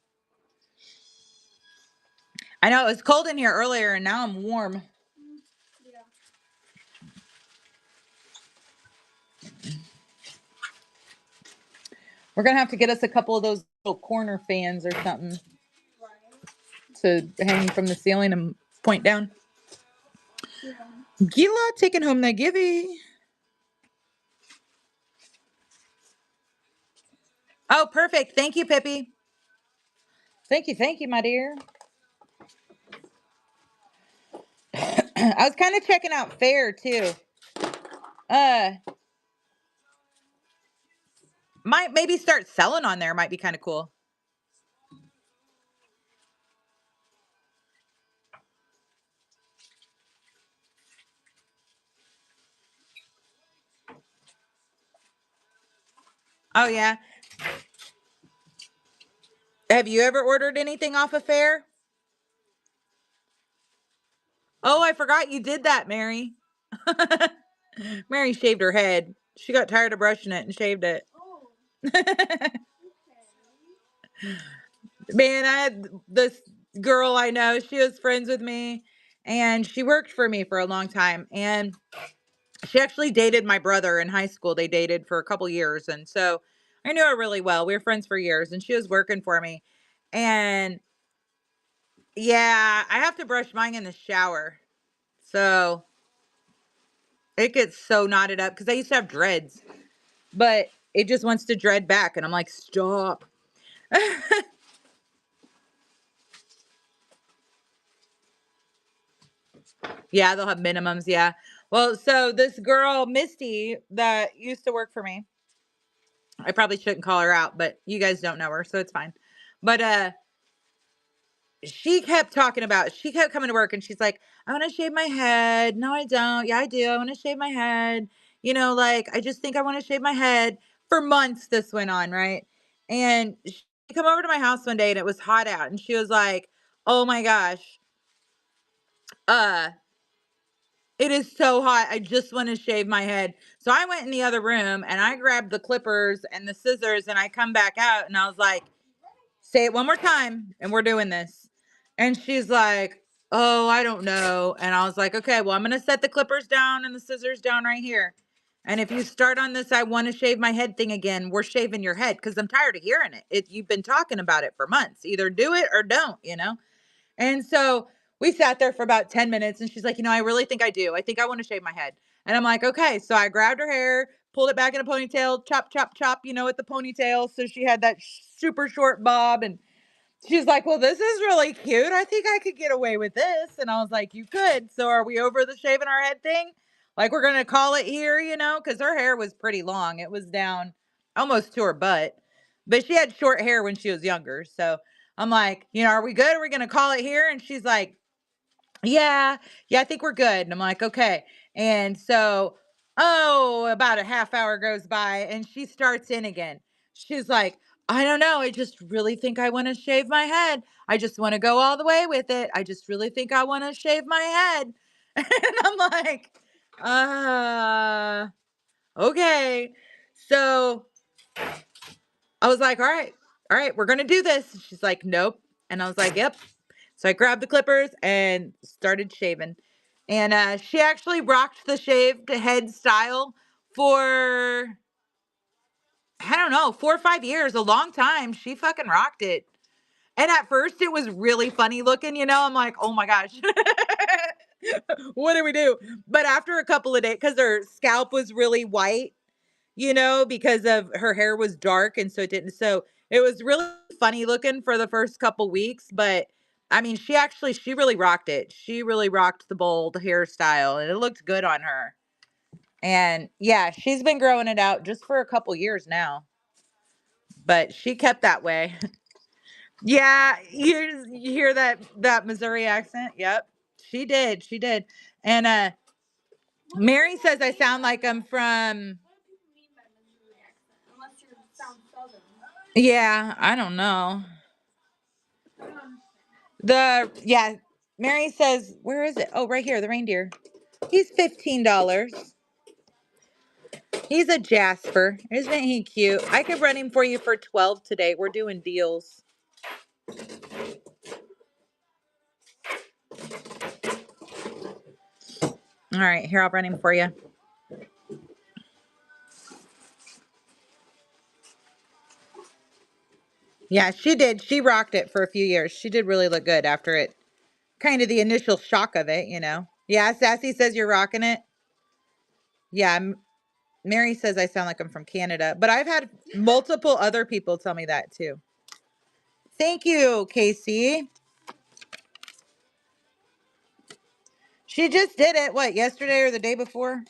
[SPEAKER 1] I know it was cold in here earlier and now I'm warm.
[SPEAKER 2] Yeah.
[SPEAKER 1] We're going to have to get us a couple of those little corner fans or something to hang from the ceiling and point down.
[SPEAKER 2] Yeah.
[SPEAKER 1] Gila taking home the givey. Oh, perfect. Thank you, Pippi. Thank you, my dear. I was kind of checking out Fair too. Might maybe start selling on there. Might be kind of cool. Oh yeah. Have you ever ordered anything off of Fair? Oh, I forgot you did that, Mary. Mary shaved her head. She got tired of brushing it and shaved it.
[SPEAKER 2] Oh,
[SPEAKER 1] Man, I had this girl I know. She was friends with me and she worked for me for a long time. And she actually dated my brother in high school. They dated for a couple years. And so I knew her really well. We were friends for years and she was working for me. And yeah, I have to brush mine in the shower. So it gets so knotted up because I used to have dreads, but it just wants to dread back. And I'm like, stop. Yeah, they'll have minimums. Yeah. Well, so this girl, Misty, that used to work for me, I probably shouldn't call her out, but you guys don't know her, so it's fine. But she kept coming to work and she's like, I want to shave my head. No, I don't. Yeah, I do. I want to shave my head. Like I just think I want to shave my head. For months this went on, right? And she come over to my house one day and it was hot out and she was like, oh my gosh. Uh It is so hot. I just want to shave my head. So I went in the other room and I grabbed the clippers and the scissors and I come back out and I was like, say it one more time and we're doing this. And she's like, oh, I don't know. And I was like, okay, well, I'm going to set the clippers down and the scissors down right here. And if you start on this, I want to shave my head thing again, we're shaving your head because I'm tired of hearing it. You've been talking about it for months. Either do it or don't, you know? And so we sat there for about 10 minutes and she's like, I really think I do. I think I want to shave my head. And I'm like, okay. So I grabbed her hair, pulled it back in a ponytail, chop, chop, chop, with the ponytail. So she had that super short bob. And she's like, well, this is really cute. I think I could get away with this. And I was like, you could. So are we over the shaving our head thing? Like, we're going to call it here, because her hair was pretty long. It was down almost to her butt, but she had short hair when she was younger. So I'm like, are we good? Are we going to call it here? And she's like, yeah, I think we're good. And I'm like, okay. And so, about a half hour goes by and she starts in again. She's like, I don't know. I just really think I want to shave my head. I just want to go all the way with it. I just really think I want to shave my head. And I'm like, okay. So I was like, all right, we're going to do this. She's like, nope. And I was like, yep. So I grabbed the clippers and started shaving. And she actually rocked the shaved head style for, I don't know, 4 or 5 years, a long time. She fucking rocked it. And at first it was really funny looking, I'm like, oh my gosh, what do we do? But after a couple of days, because her scalp was really white, because of her hair was dark. And so it was really funny looking for the first couple weeks. But I mean, she really rocked it. She really rocked the bold hairstyle and it looked good on her. And yeah, she's been growing it out just for a couple years now, but she kept that way. Yeah. You hear that Missouri accent. Yep. She did. And Mary says I sound like I'm from,
[SPEAKER 2] Unless you sound southern.
[SPEAKER 1] yeah, I don't know. Mary says, where is it? Oh, right here, the reindeer. He's $15. He's a Jasper. Isn't he cute? I could run him for you for 12 today. We're doing deals. All right, here, I'll run him for you. Yeah, she did. She rocked it for a few years. She did really look good after it. Kind of the initial shock of it, Yeah, Sassy says you're rocking it. Yeah, Mary says I sound like I'm from Canada, but I've had multiple other people tell me that too. Thank you, Casey. She just did it, what, yesterday or the day before?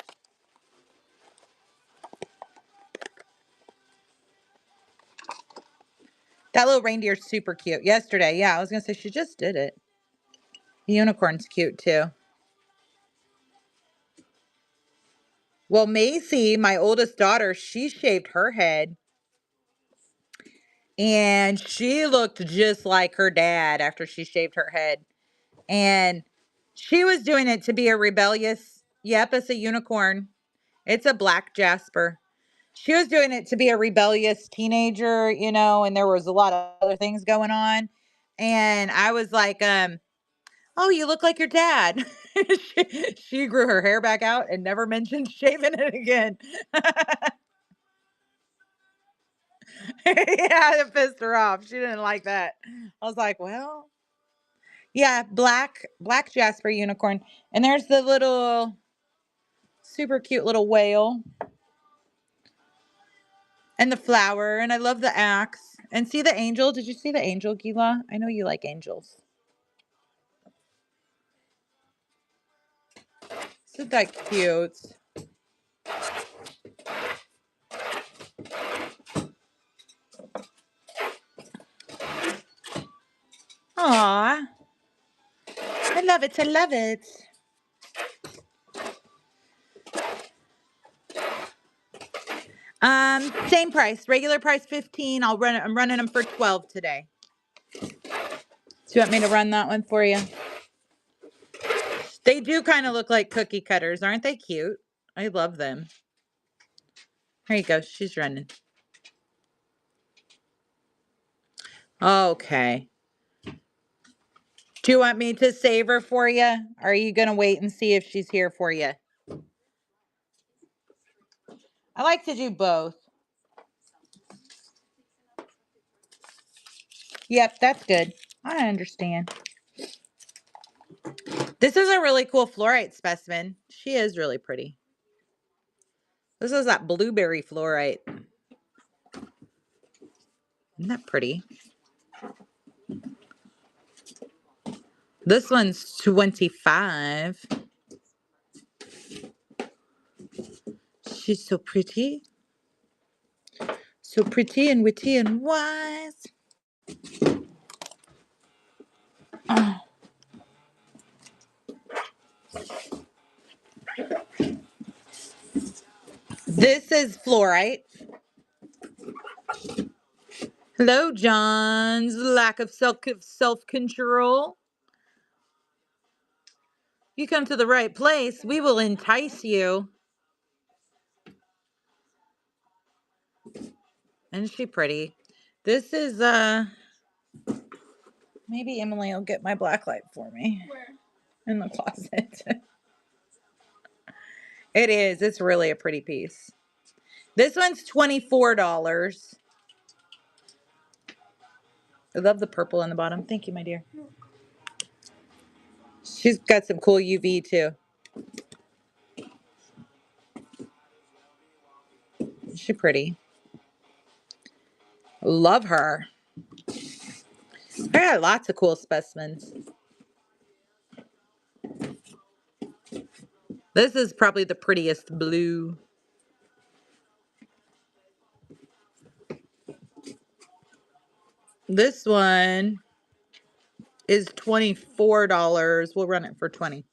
[SPEAKER 1] That little reindeer's super cute. Yesterday, yeah, I was going to say she just did it. The unicorn's cute too. Well, Macy, my oldest daughter, she shaved her head. And she looked just like her dad after she shaved her head. And she was doing it to be a rebellious, yep, it's a unicorn. It's a black Jasper. She was doing it to be a rebellious teenager, and there was a lot of other things going on. And I was like, oh, you look like your dad. She grew her hair back out and never mentioned shaving it again. Yeah, it pissed her off. She didn't like that. I was like, well, yeah, black Jasper unicorn. And there's the little super cute little whale. And the flower. And I love the axe. And see the angel? Did you see the angel, Gila? I know you like angels. Isn't that cute? Aw. I love it. I love it. Same price. Regular price 15. I'm running them for 12 today. Do you want me to run that one for you? They do kind of look like cookie cutters. Aren't they cute? I love them. Here you go. She's running. Okay. Do you want me to save her for you? Or are you going to wait and see if she's here for you? I like to do both. Yep, that's good. I understand. This is a really cool fluorite specimen. She is really pretty. This is that blueberry fluorite. Isn't that pretty? This one's 25. She's so pretty. So pretty and witty and wise. Ah. This is fluorite. Hello, John's lack of self-control. You come to the right place. We will entice you. Isn't she pretty? This is maybe Emily will get my black light for me.
[SPEAKER 2] Where?
[SPEAKER 1] In the closet. It is. It's really a pretty piece. This one's $24. I love the purple on the bottom. Thank you, my dear. She's got some cool UV too. Is she pretty? Love her. I got lots of cool specimens. This is probably the prettiest blue. This one is $24. We'll run it for $20.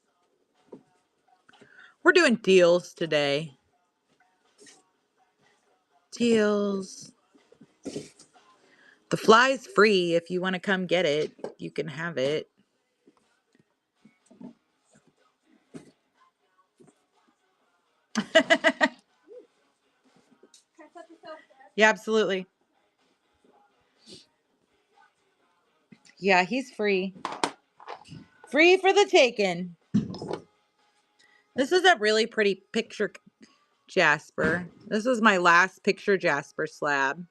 [SPEAKER 1] We're doing deals today. Deals. The fly's free. If you want to come get it, you can have it. Yeah, absolutely. Yeah, he's free. Free for the taking. This is a really pretty picture jasper. This is my last picture jasper slab.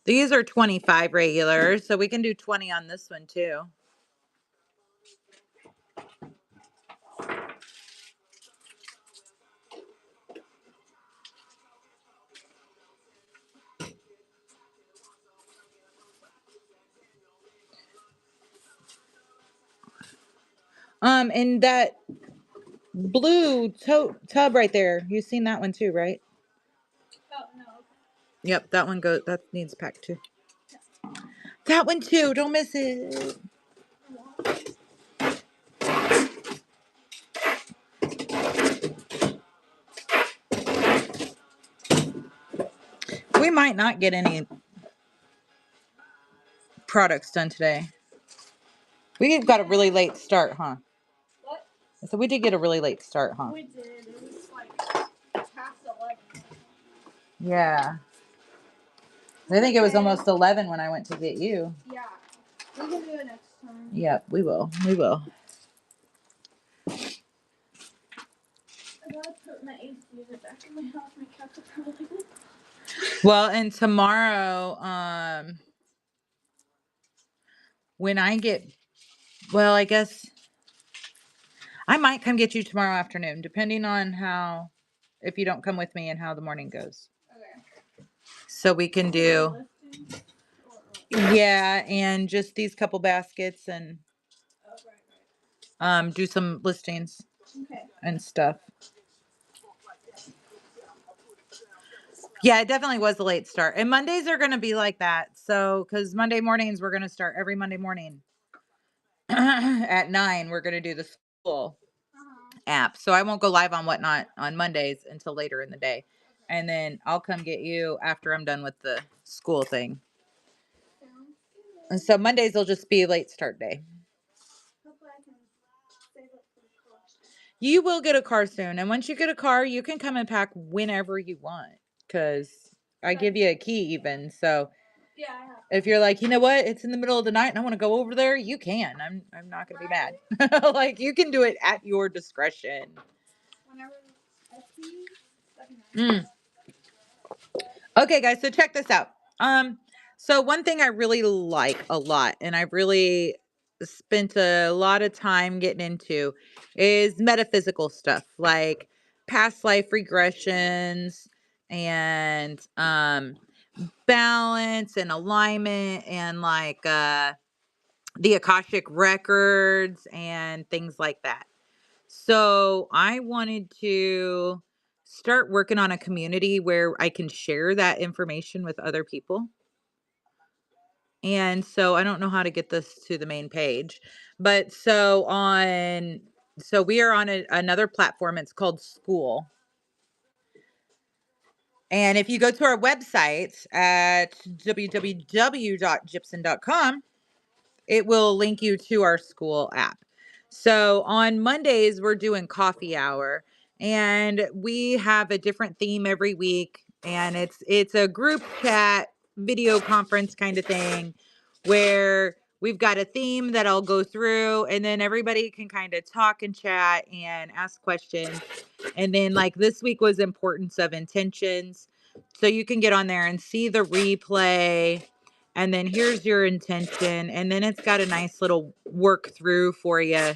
[SPEAKER 1] These are 25 regular, so we can do 20 on this one too. And that blue tub right there, you've seen that one too, right?
[SPEAKER 2] Oh, no.
[SPEAKER 1] Yep, that one that needs pack too. That one too, don't miss it. We might not get any products done today. We got a really late start, huh?
[SPEAKER 2] What?
[SPEAKER 1] So we did get a really late start, huh?
[SPEAKER 2] We did. It was like past 11.
[SPEAKER 1] Yeah. I think it was almost 11 when I went to get you.
[SPEAKER 2] Yeah. We can do it next time.
[SPEAKER 1] Yep, we will. We will.
[SPEAKER 2] I gotta put my AC unit back in my house. My cats are probably like,
[SPEAKER 1] Well, and tomorrow, when I get, well, I guess I might come get you tomorrow afternoon, depending on how, if you don't come with me and how the morning goes.
[SPEAKER 2] okay.
[SPEAKER 1] So we can do,
[SPEAKER 2] Lifting?
[SPEAKER 1] yeah, and just these couple baskets and
[SPEAKER 2] Oh, right.
[SPEAKER 1] do some listings
[SPEAKER 2] Okay.
[SPEAKER 1] and stuff. Yeah, it definitely was a late start. And Mondays are going to be like that. So, because Monday mornings, we're going to start every Monday morning at 9. We're going to do the school app. So I won't go live on Whatnot on Mondays until later in the day. and then I'll come get you after I'm done with the school thing.
[SPEAKER 2] Sounds good.
[SPEAKER 1] And so Mondays will just be late start day.
[SPEAKER 2] Hopefully I can save up for the cost.
[SPEAKER 1] You will get a car soon, and once you get a car, you can come and pack whenever you want, because I give you a key even. So
[SPEAKER 2] Yeah, I have.
[SPEAKER 1] if you're like, you know what, it's in the middle of the night and I want to go over there, you can. I'm not gonna be mad. Like, you can do it at your discretion.
[SPEAKER 2] Whenever I see, let me know.
[SPEAKER 1] Mm. Okay, guys, so check this out. So one thing I really like a lot, and I've really spent a lot of time getting into, is metaphysical stuff like past life regressions and balance and alignment and like the Akashic records and things like that. So I wanted to start working on a community where I can share that information with other people. And so I don't know how to get this to the main page, but so we are on another platform. It's called School. And if you go to our website at www.gypsum.com, it will link you to our School app. So on Mondays, we're doing coffee hour, and we have a different theme every week. And it's a group chat video conference kind of thing where we've got a theme that I'll go through, and then everybody can kind of talk and chat and ask questions. And then, like, this week was importance of intentions. So you can get on there and see the replay, and then here's your intention, and then it's got a nice little work through for you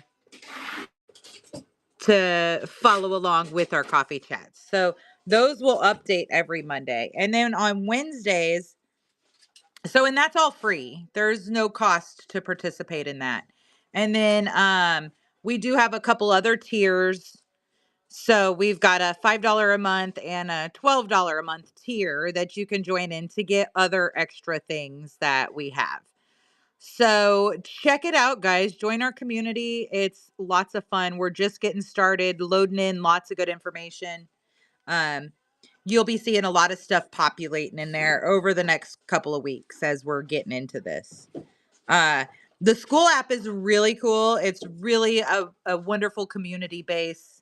[SPEAKER 1] to follow along with our coffee chats. So those will update every Monday. And then on Wednesdays, and that's all free. There's no cost to participate in that. And then we do have a couple other tiers. So we've got a $5 a month and a $12 a month tier that you can join in to get other extra things that we have. So check it out, guys. Join our community. It's lots of fun. We're just getting started, loading in lots of good information. Um, you'll be seeing a lot of stuff populating in there over the next couple of weeks as we're getting into this. Uh, the School app is really cool. It's really a wonderful community base.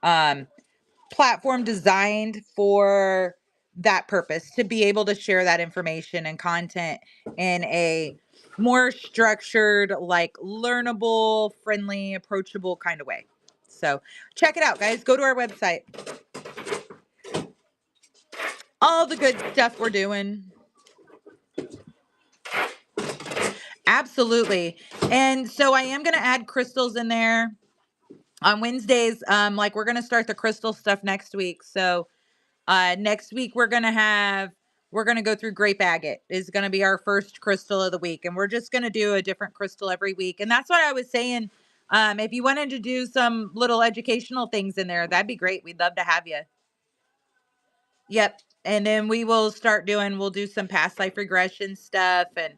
[SPEAKER 1] Platform designed for that purpose, to be able to share that information and content in a more structured, like learnable, friendly, approachable kind of way. So check it out, guys. Go to our website. All the good stuff we're doing. Absolutely. And so I am going to add crystals in there on Wednesdays. Like, we're going to start the crystal stuff next week. So next week we're gonna go through grape agate. Is gonna be our first crystal of the week, and we're just gonna do a different crystal every week. And that's what I was saying. If you wanted to do some little educational things in there, that'd be great. We'd love to have you. Yep. And then we'll do some past life regression stuff, and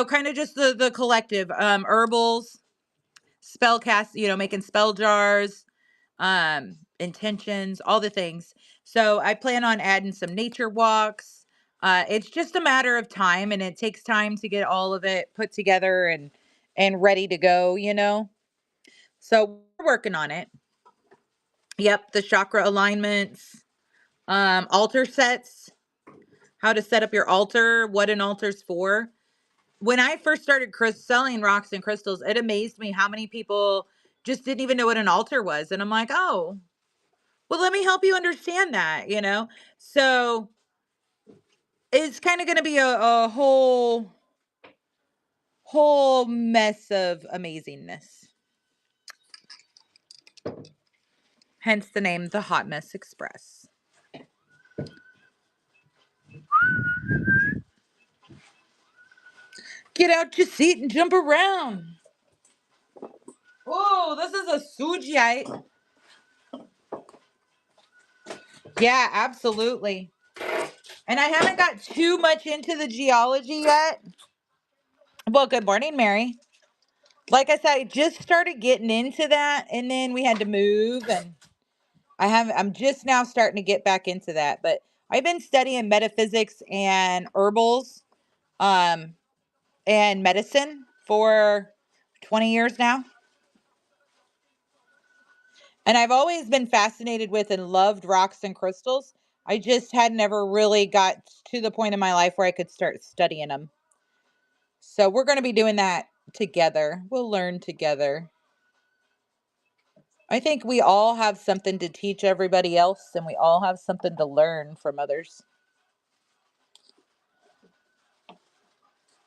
[SPEAKER 1] kind of just the collective herbals, spell cast, making spell jars, intentions, all the things. So I plan on adding some nature walks. It's just a matter of time, and it takes time to get all of it put together and ready to go. So we're working on it. Yep, the chakra alignments, altar sets, how to set up your altar, what an altar's for. When I first started selling rocks and crystals, it amazed me how many people just didn't even know what an altar was. And I'm like, oh, well, let me help you understand that. So it's kind of going to be a whole mess of amazingness. Hence the name, the Hot Mess Express. Get out your seat and jump around. Oh, this is a Sujite. Yeah, absolutely. And I haven't got too much into the geology yet. Well, good morning, Mary. Like I said, I just started getting into that, and then we had to move, and I'm just now starting to get back into that, but I've been studying metaphysics and herbals, um, and medicine for 20 years now. And I've always been fascinated with and loved rocks and crystals. I just had never really got to the point in my life where I could start studying them. So we're going to be doing that together. We'll learn together. I think we all have something to teach everybody else, and we all have something to learn from others.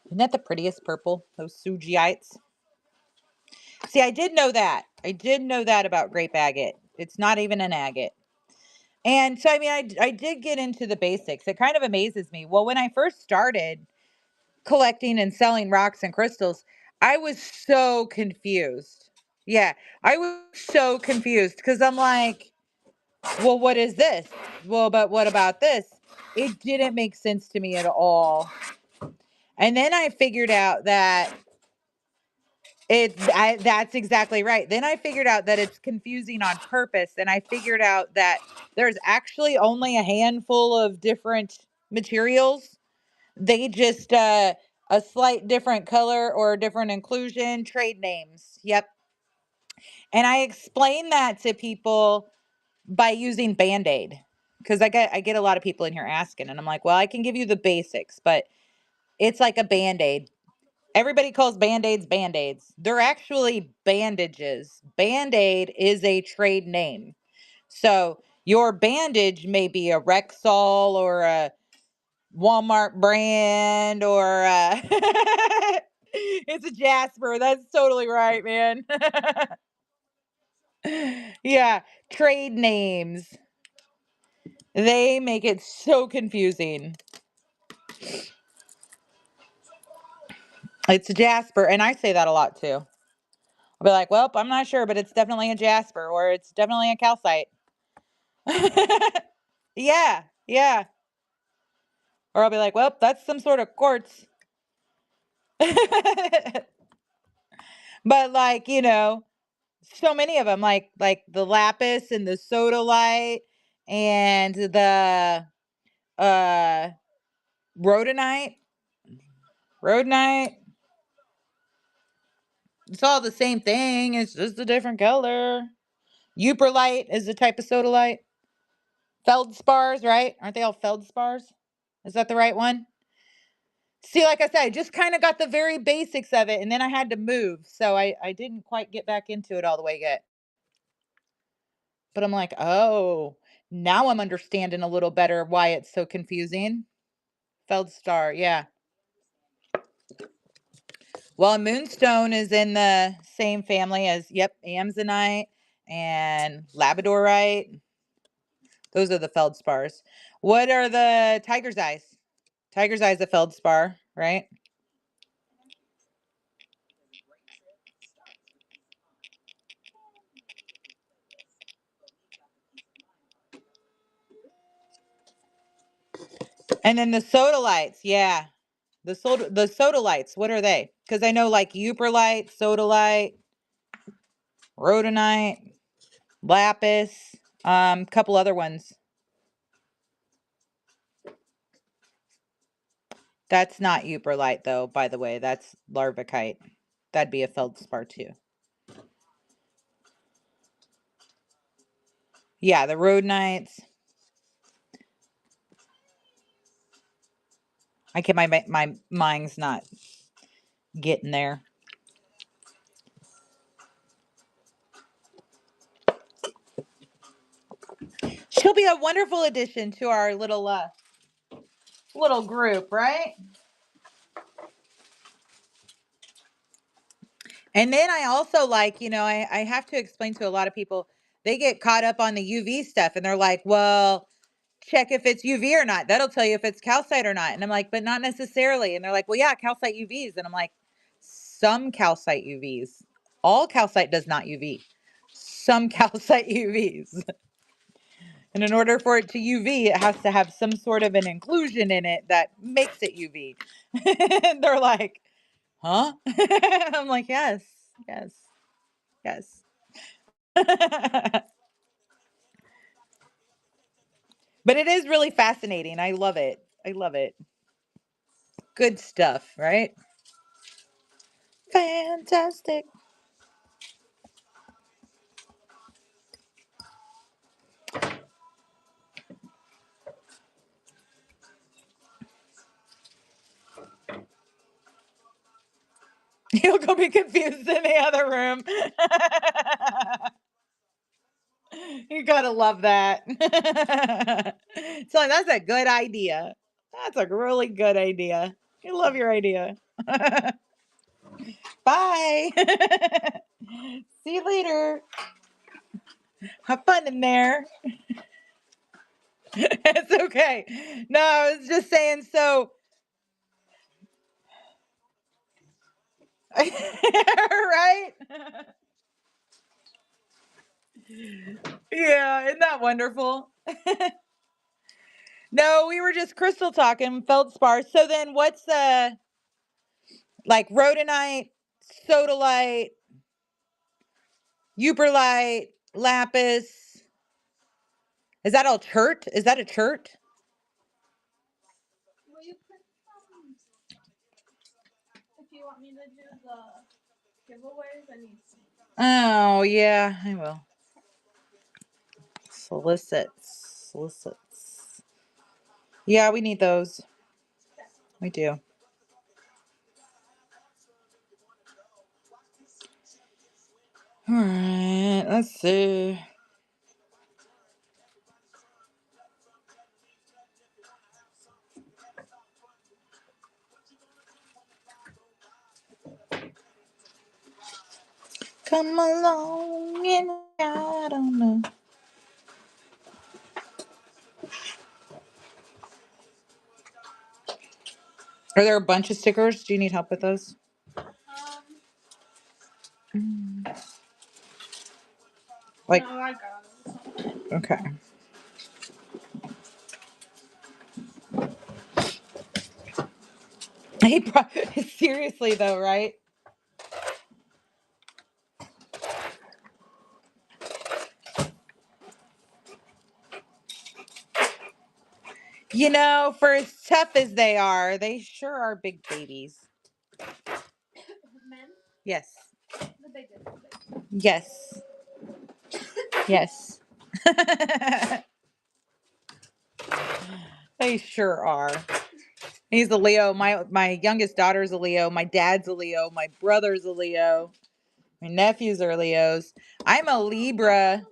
[SPEAKER 1] Isn't that the prettiest purple? Those Sugeites. See, I did know that. I did know that about grape agate. It's not even an agate. And so, I mean, I did get into the basics. It kind of amazes me. Well, when I first started collecting and selling rocks and crystals, I was so confused. Yeah, I was so confused because I'm like, well, what is this? Well, but what about this? It didn't make sense to me at all. And then I figured out that that's exactly right. Then I figured out that it's confusing on purpose. And I figured out that there's actually only a handful of different materials. They just, a slight different color or different inclusion, trade names. Yep. And I explain that to people by using Band-Aid. Because I get a lot of people in here asking, and I'm like, well, I can give you the basics, but it's like a Band-Aid. Everybody calls Band-Aids Band-Aids. They're actually bandages. Band-Aid is a trade name. So your bandage may be a Rexall or a Walmart brand or it's a Jasper. That's totally right, man. Yeah, trade names. They make it so confusing. It's a Jasper, and I say that a lot too. I'll be like, well, I'm not sure, but it's definitely a Jasper or it's definitely a calcite. Yeah, yeah. Or I'll be like, well, that's some sort of quartz. But like, so many of them, like the lapis and the sodalite and the uh rhodonite. Rhodonite. It's all the same thing. It's just a different color. Euperlite is a type of sodalite. Feldspars, right? Aren't they all feldspars? Is that the right one? See, like I said, I just kind of got the very basics of it, and then I had to move, so I didn't quite get back into it all the way yet. But I'm like, oh, now I'm understanding a little better why it's so confusing. Feldstar, yeah. Well, moonstone is in the same family as, yep, amzonite and labradorite. Those are the feldspars. What are the tiger's eyes? Tiger's eye is a feldspar, right? And then the sodalites, yeah. The sodalites, what are they? Because I know like euperlite, sodalite, rhodonite, lapis, couple other ones. That's not euperlite though, by the way. That's larvikite. That'd be a feldspar too. Yeah, the rhodonites. I can my mind's not getting there. She'll be a wonderful addition to our little group, right? And then I also like, I have to explain to a lot of people, they get caught up on the UV stuff and they're like, well, check if it's UV or not. That'll tell you if it's calcite or not. And I'm like, but not necessarily. And they're like, well, yeah, calcite UVs. And I'm like, some calcite UVs. All calcite does not UV. Some calcite UVs. And in order for it to UV, it has to have some sort of an inclusion in it that makes it UV. And they're like, huh? I'm like, yes, yes, yes. But it is really fascinating. I love it. I love it. Good stuff, right? Fantastic. You'll go be confused in the other room. You gotta love that. So that's a good idea. That's a really good idea. I love your idea. Bye. See you later. Have fun in there. It's okay. No, I was just saying so. Right? Yeah, isn't that wonderful? No, we were just crystal talking, feldspar. So then what's the like rhodonite, sodalite, euperlite, lapis? Is that all chert? Is that a chert?
[SPEAKER 2] Will you put if you want me to do the giveaways, I need some.
[SPEAKER 1] Oh, yeah, I will. Solicits. Solicits. Yeah, we need those. We do. All right, let's see. Come along and I don't know. Are there a bunch of stickers? Do you need help with those? Like,
[SPEAKER 2] No, I got it.
[SPEAKER 1] okay. Seriously though, right? You know, for as tough as they sure are big babies.
[SPEAKER 2] Men?
[SPEAKER 1] Yes.
[SPEAKER 2] The biggest.
[SPEAKER 1] Yes. Yes. They sure are. He's a Leo. My youngest daughter's a Leo. My dad's a Leo. My brother's a Leo. My nephews are Leos. I'm a Libra.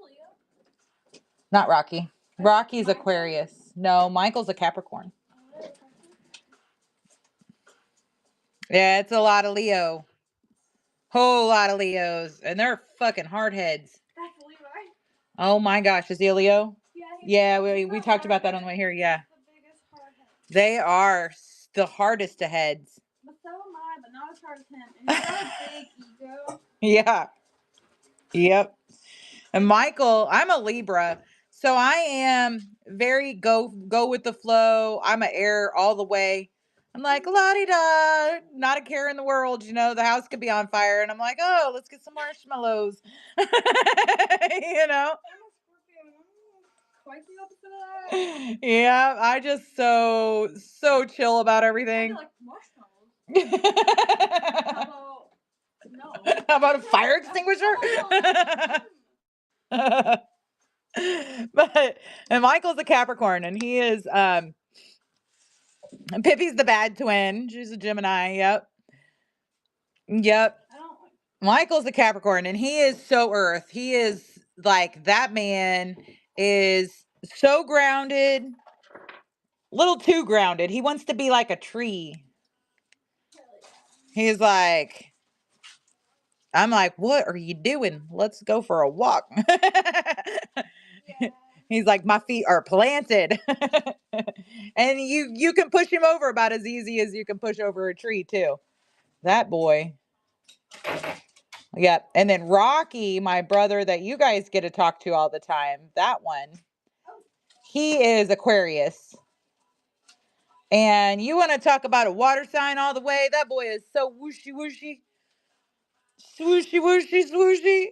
[SPEAKER 1] Not Rocky. Rocky's Aquarius. No, Michael's a Capricorn. Yeah, it's a lot of Leo. Whole lot of Leos. And they're fucking hardheads.
[SPEAKER 2] That's Levi.
[SPEAKER 1] Oh my gosh, is he a Leo?
[SPEAKER 2] Yeah,
[SPEAKER 1] Yeah, we talked about that on the way here. Yeah.
[SPEAKER 2] The biggest hard head.
[SPEAKER 1] They are the hardest of heads.
[SPEAKER 2] But so am I, but not as hard as him. And he's got a big ego.
[SPEAKER 1] Yeah. Yep. And Michael, I'm a Libra. So I am very go with the flow. I'm an air all the way. I'm like la di da, not a care in the world. You know, the house could be on fire, and I'm like, oh, let's get some marshmallows. You know.
[SPEAKER 2] I'm a Scorpio. Quite the opposite of that.
[SPEAKER 1] Yeah, I just so chill about
[SPEAKER 2] I
[SPEAKER 1] everything.
[SPEAKER 2] feel like marshmallows. How about no?
[SPEAKER 1] How about a fire extinguisher? But and Michael's a Capricorn, and he is Pippi's the bad twin. She's a Gemini. Yep. Yep.
[SPEAKER 2] I don't like.
[SPEAKER 1] Michael's a Capricorn, and he is so earth. He is like that man is so grounded, little too grounded. He wants to be like a tree. He's like, I'm like, what are you doing? Let's go for a walk.
[SPEAKER 2] Yeah.
[SPEAKER 1] He's like, my feet are planted. And you can push him over about as easy as you can push over a tree too. That boy. Yep. And then Rocky, my brother that you guys get to talk to all the time, that one. He is Aquarius. And you want to talk about a water sign all the way? That boy is so whooshy whooshy. Swooshy whooshy swooshy.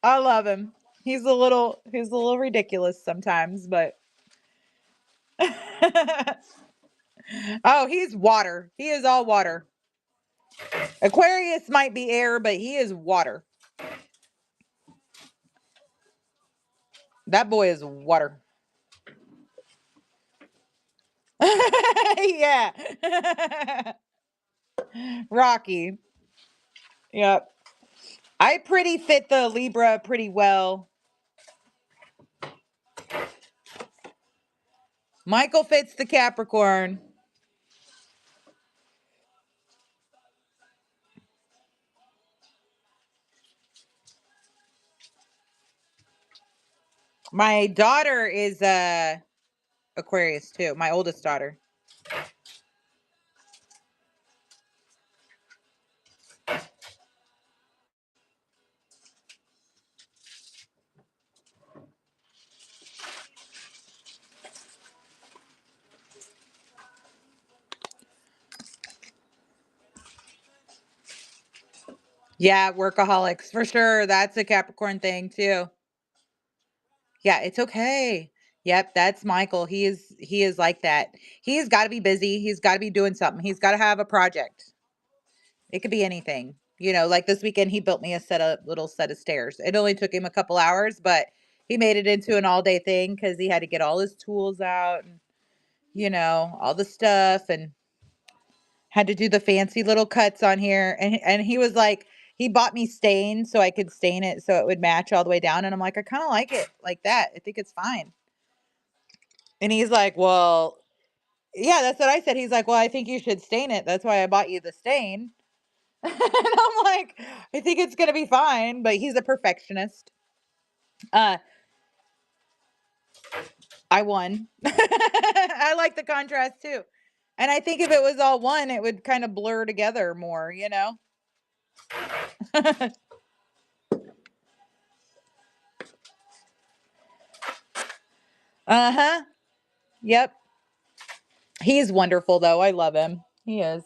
[SPEAKER 1] I love him. he's a little ridiculous sometimes, but oh, he's water. He is all water. Aquarius might be air, but he is water. That boy is water. Yeah. Rocky. Yep. I pretty fit the Libra pretty well. Michael fits the Capricorn. My daughter is Aquarius too. My oldest daughter. Yeah, workaholics for sure. That's a Capricorn thing too. Yeah, it's okay. Yep, that's Michael. He is like that. He's got to be busy. He's got to be doing something. He's got to have a project. It could be anything. Like this weekend he built me a little set of stairs. It only took him a couple hours, but he made it into an all-day thing cuz he had to get all his tools out and all the stuff and had to do the fancy little cuts on here and he was like he bought me stain so I could stain it so it would match all the way down and I'm like I kind of like it like that. I think it's fine. And he's like, "Well, yeah, that's what I said." He's like, "Well, I think you should stain it. That's why I bought you the stain." And I'm like, "I think it's going to be fine," but he's a perfectionist. Uh I won. I like the contrast too. And I think if it was all one, it would kind of blur together more. Uh-huh. Yep. He's wonderful though. I love him. He is.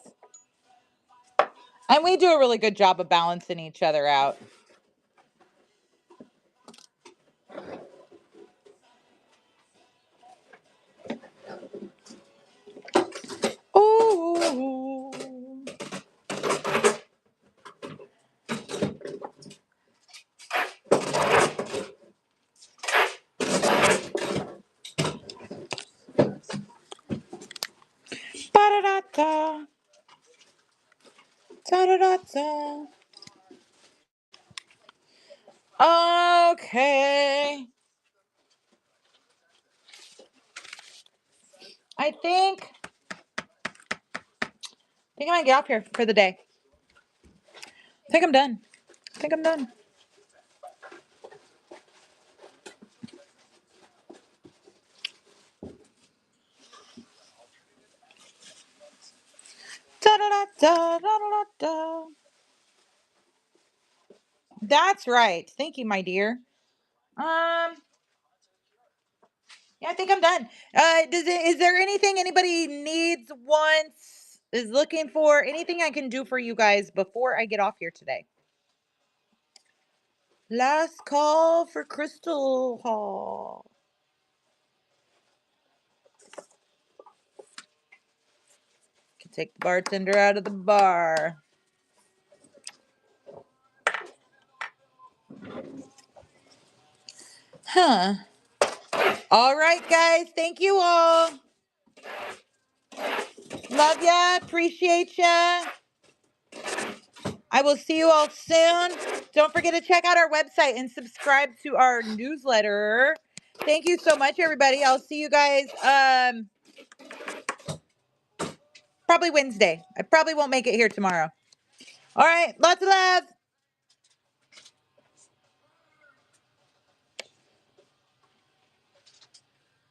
[SPEAKER 1] And we do a really good job of balancing each other out. Ooh. Ba-da-da-da. Da-da-da-da. Okay. I think I might get off here for the day. I think I'm done. I think I'm done. Da-da-da-da, da-da-da-da. That's right. Thank you, my dear. Yeah, I think I'm done. Is there anything anybody needs, wants, is looking for? Anything I can do for you guys before I get off here today? Last call for Crystal Hall. Can take the bartender out of the bar. Huh. All right, guys. Thank you all. Love ya. Appreciate ya. I will see you all soon. Don't forget to check out our website and subscribe to our newsletter. Thank you so much, everybody. I'll see you guys probably Wednesday. I probably won't make it here tomorrow. All right. Lots of love.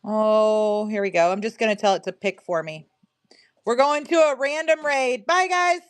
[SPEAKER 1] Oh, here we go. I'm just going to tell it to pick for me. We're going to a random raid. Bye, guys.